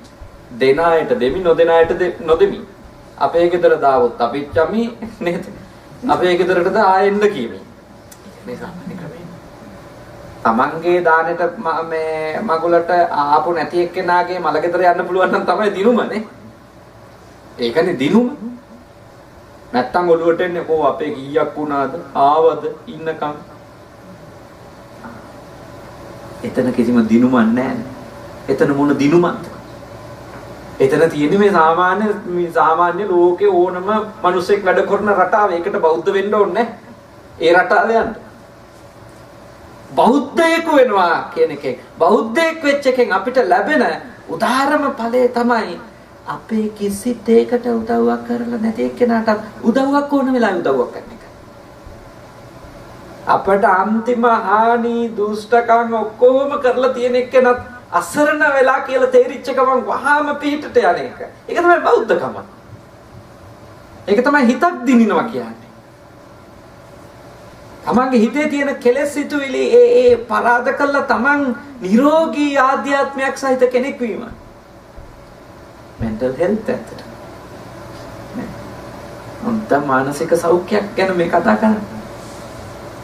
දෙන අයට දෙමි, නොදෙන අයට නොදෙමි. අපේ ගෙදර දාවොත් අපිච්චමි නේද? අපේ ගෙදරටද ආයෙන්න කියමි. මේ සාමාන්‍ය ක්‍රමය. තමන්ගේ දානෙට මේ මගුලට ආපු නැති එක්කෙනාගේ මල ගෙදර යන්න පුළුවන් නම් තමයි දිනුමනේ. ඒකනේ දිනුම. නැත්තම් ඔළුවට එන්නේ කො අපේ කීයක් වුණාද? ආවද ඉන්නකම්. එතන කිසිම දිනුමක් නැහැ. එතන මොන දිනුමක්ද? එතන තියෙන්නේ මේ සාමාන්‍ය ලෝකේ ඕනම මිනිසෙක් වැඩ කරන රටාව. ඒකට බෞද්ධ වෙන්න ඕනේ. ඒ රටාව යන්න. බෞද්ධයෙක් වෙනවා කියන එකෙන් බෞද්ධයෙක් වෙච්ච එකෙන් අපිට ලැබෙන උදාහරණ ඵලය තමයි අපේ කිසි දෙයකට උදව්වක් කරලා නැති එක්කෙනාට උදව්වක් ඕන වෙලාවෙ උදව්වක් කරන එක. අපට අන්තිම හානි දුෂ්ටකම් ඔක්කොම කරලා තියෙන එක්කෙනත් අසරණ වෙලා කියලා තේරිච්ච ගමන් වහාම පිටට යන එක. ඒක තමයි බෞද්ධකම. ඒක තමයි හිතක් දිනිනවා කියන්නේ. තමන්ගේ හිතේ තියෙන කෙලෙස් සිතුවිලි ඒ පරාද කළා තමන් නිරෝගී ආධ්‍යාත්මයක් සහිත කෙනෙක් වීම. mental health ඇත්තට. හොඳ මානසික සෞඛ්‍යයක් ගැන මේ කතා කරන්නේ.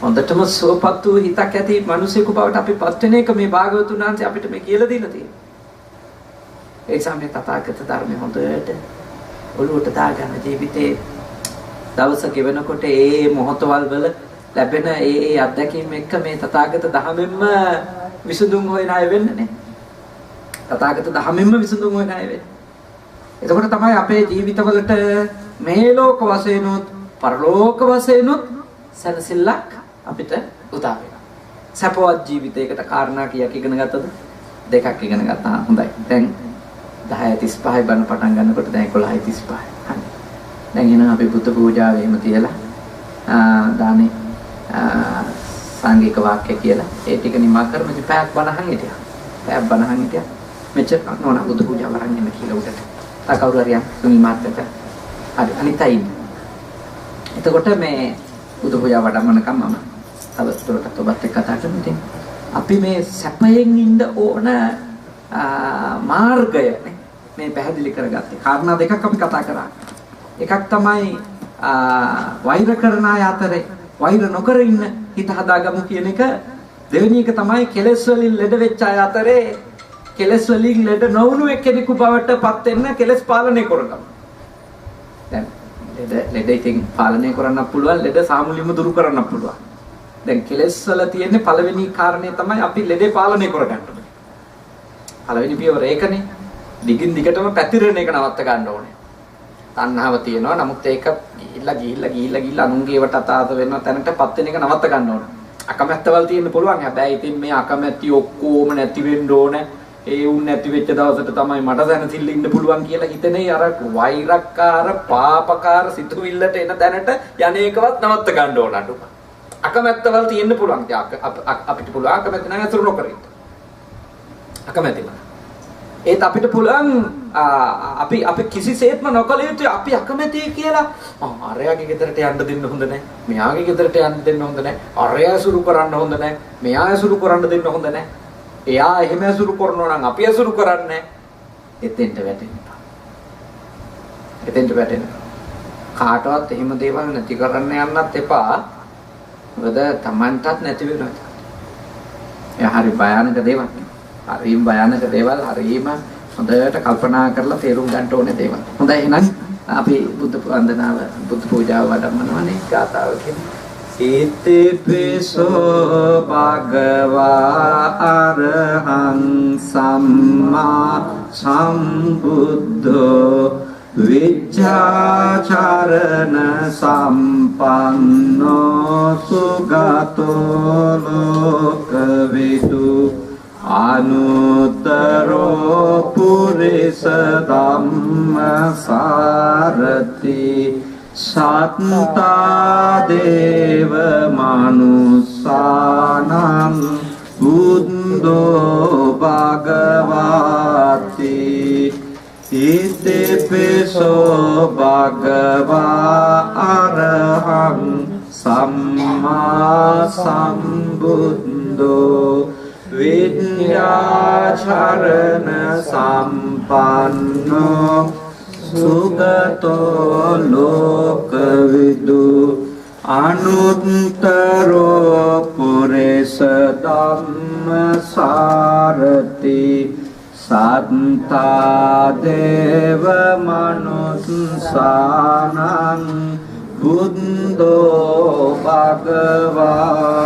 හොඳටම සුවපත් වූ හිතක් ඇති මිනිසෙකු බවට අපි පත් වෙන එක මේ භාගවතුන් වහන්සේ අපිට මේ කියලා දීලා තියෙනවා. ඒ සම්මේ තථාගත ධර්මයේ හොඳට ඔළුවට දාගන්න ජීවිතේ දවස ගෙවනකොට ඒ මොහොතවල් වල ලැබෙන ඒ අත්දැකීම් එක්ක මේ තථාගත ධහමෙන්ම විසඳුම් හොයන අය වෙන්නේ නේ. තථාගත ධහමෙන්ම විසඳුම් හොයන අය වෙන්නේ. එතකොට තමයි අපේ ජීවිතවලට මේ ලෝක වශයෙන් උත් පරලෝක වශයෙන් උත් සැනසෙල්ලක් අපිට උදා වෙනවා. සපවත් ජීවිතයකට කාරණා කීයක් ඉගෙන ගත්තද? දෙකක් ඉගෙන ගත්තා. හොඳයි. දැන් 10:35 බණ පටන් ගන්නකොට දැන් 11:35. හරි. දැන් එනවා අපි බුද්ධ පූජාවේ එහෙම තියලා දානේ සංගීක වාක්‍ය කියලා ඒ ටික නිමා කරමු. ඉතින් පැයක් බණහන් හිටියා. පැයක් බණහන් හිටියා. මෙච්චර නෝන බුදු පූජාව වරන් එන්න කියලා උඩට. තා කවුරු හරි යන් මාත්‍යට. හරි අනිතයි. එතකොට මේ බුදු පූජාව වඩම්මනකම් මම තවදුරටත් ඔබත් එක්ක කතා කරමු. ඉතින් අපි මේ සැපයෙන් ඉන්න ඕන මාර්ගය මේ පැහැදිලි කරගත්තේ. කාරණා දෙකක් අපි කතා කරා. එකක් තමයි වෛර කරන අය අතරේ වෛර නොකර ඉන්න හිත හදාගමු කියන එක. දෙවෙනි එක තමයි කෙලෙස් වලින් ලෙඩ වෙච්ච අය අතරේ කෙලෙස් වලින් ලෙඩ නොවුණු එක්කෙනෙකු බවට පත් වෙන්න කෙලෙස් පාලනය කරගමු. දැන් ලෙඩ ඉතින් පාලනය කරන්න පුළුවන්, ලෙඩ සාමුලියම දුරු කරන්න පුළුවන්. දැන් කෙලෙස් වල තියෙන පළවෙනි කාරණේ තමයි අපි ලෙඩේ පාලනය කරගන්න ඕනේ. පළවෙනි පියවර ඒකනේ. දිගින් දිගටම පැතිරෙන එක නවත්ත ගන්න ඕනේ. තණ්හාව තියෙනවා. නමුත් ඒක ගිහිල්ලා අනුන්ගේ වට අතාත වෙන තැනටපත් වෙන එක නවත්ත ගන්න ඕනේ. අකමැත්තවල් තියෙන්න පුළුවන්. හැබැයි ඉතින් මේ අකමැති ඔක්කොම නැති වෙන්න ඕනේ. ඒ උන් නැති වෙච්ච දවසට තමයි මට දැනසිල්ල ඉන්න පුළුවන් කියලා හිතනේ අර වෛරක්කාර පාපකාර සිතුවිල්ලට එන තැනට යන්නේකවත් නවත්ත ගන්න ඕන අඩුම. අකමැත්තවල් තියෙන්න පුළුවන්. අපිට පුළුවන් අකමැති නම් අතුරු නොකර ඉන්න. අකමැතිම. ඒත් අපිට පුළුවන් අපි කිසිසේත්ම නොකළ යුතුයි. අපි අකමැති කියලා අරයාගේ ගෙදරට යන්න දෙන්න හොඳ නැහැ. මෙයාගේ ගෙදරට යන්න දෙන්න හොඳ නැහැ. අරයා සුරු කරන්න හොඳ නැහැ. මෙයා සුරු කරන්න දෙන්න හොඳ නැහැ. එයා එහෙම අසුරු කරනවා නම් අපි අසුරු කරන්නේ. එතෙන්ට වැටෙන්න. කාටවත් එහෙම දේවල් නැති කරන්න යන්නත් එපා. මොකද Tamanටත් නැති වෙනවා. එයා හරි භයානක දේවල්. හරිම භයානක දේවල් හරිම හොඳට කල්පනා කරලා තේරුම් ගන්න ඕනේ දේවල්. හොඳයි එහෙනම් අපි බුද්ධ වන්දනාව බුද්ධ පූජාව වඩම්මනවනේ ගාථාවකින්. ඉතිපිසෝ භගවා අරහං සම්මා සම්බුද්ධෝ විච්ඡාචරණ සම්පන්නෝ සුගතෝ ලෝකවිදු අනුත්තරෝ පුරිස ධම්මසාරති සත්තා දේව මනුස්සානං බුද්ධෝ භගවති ඉතිපිසෝ භගවා අරහං සම්මා සම්බුද්ධෝ විද්‍යාචරණ සම්පන්නෝ සුගතෝ ලෝකවිදු අනුත්තරෝ පුරිස ධම්මසාරති සත්තා දේව මනුස්සානං බුද්ධෝ භගවා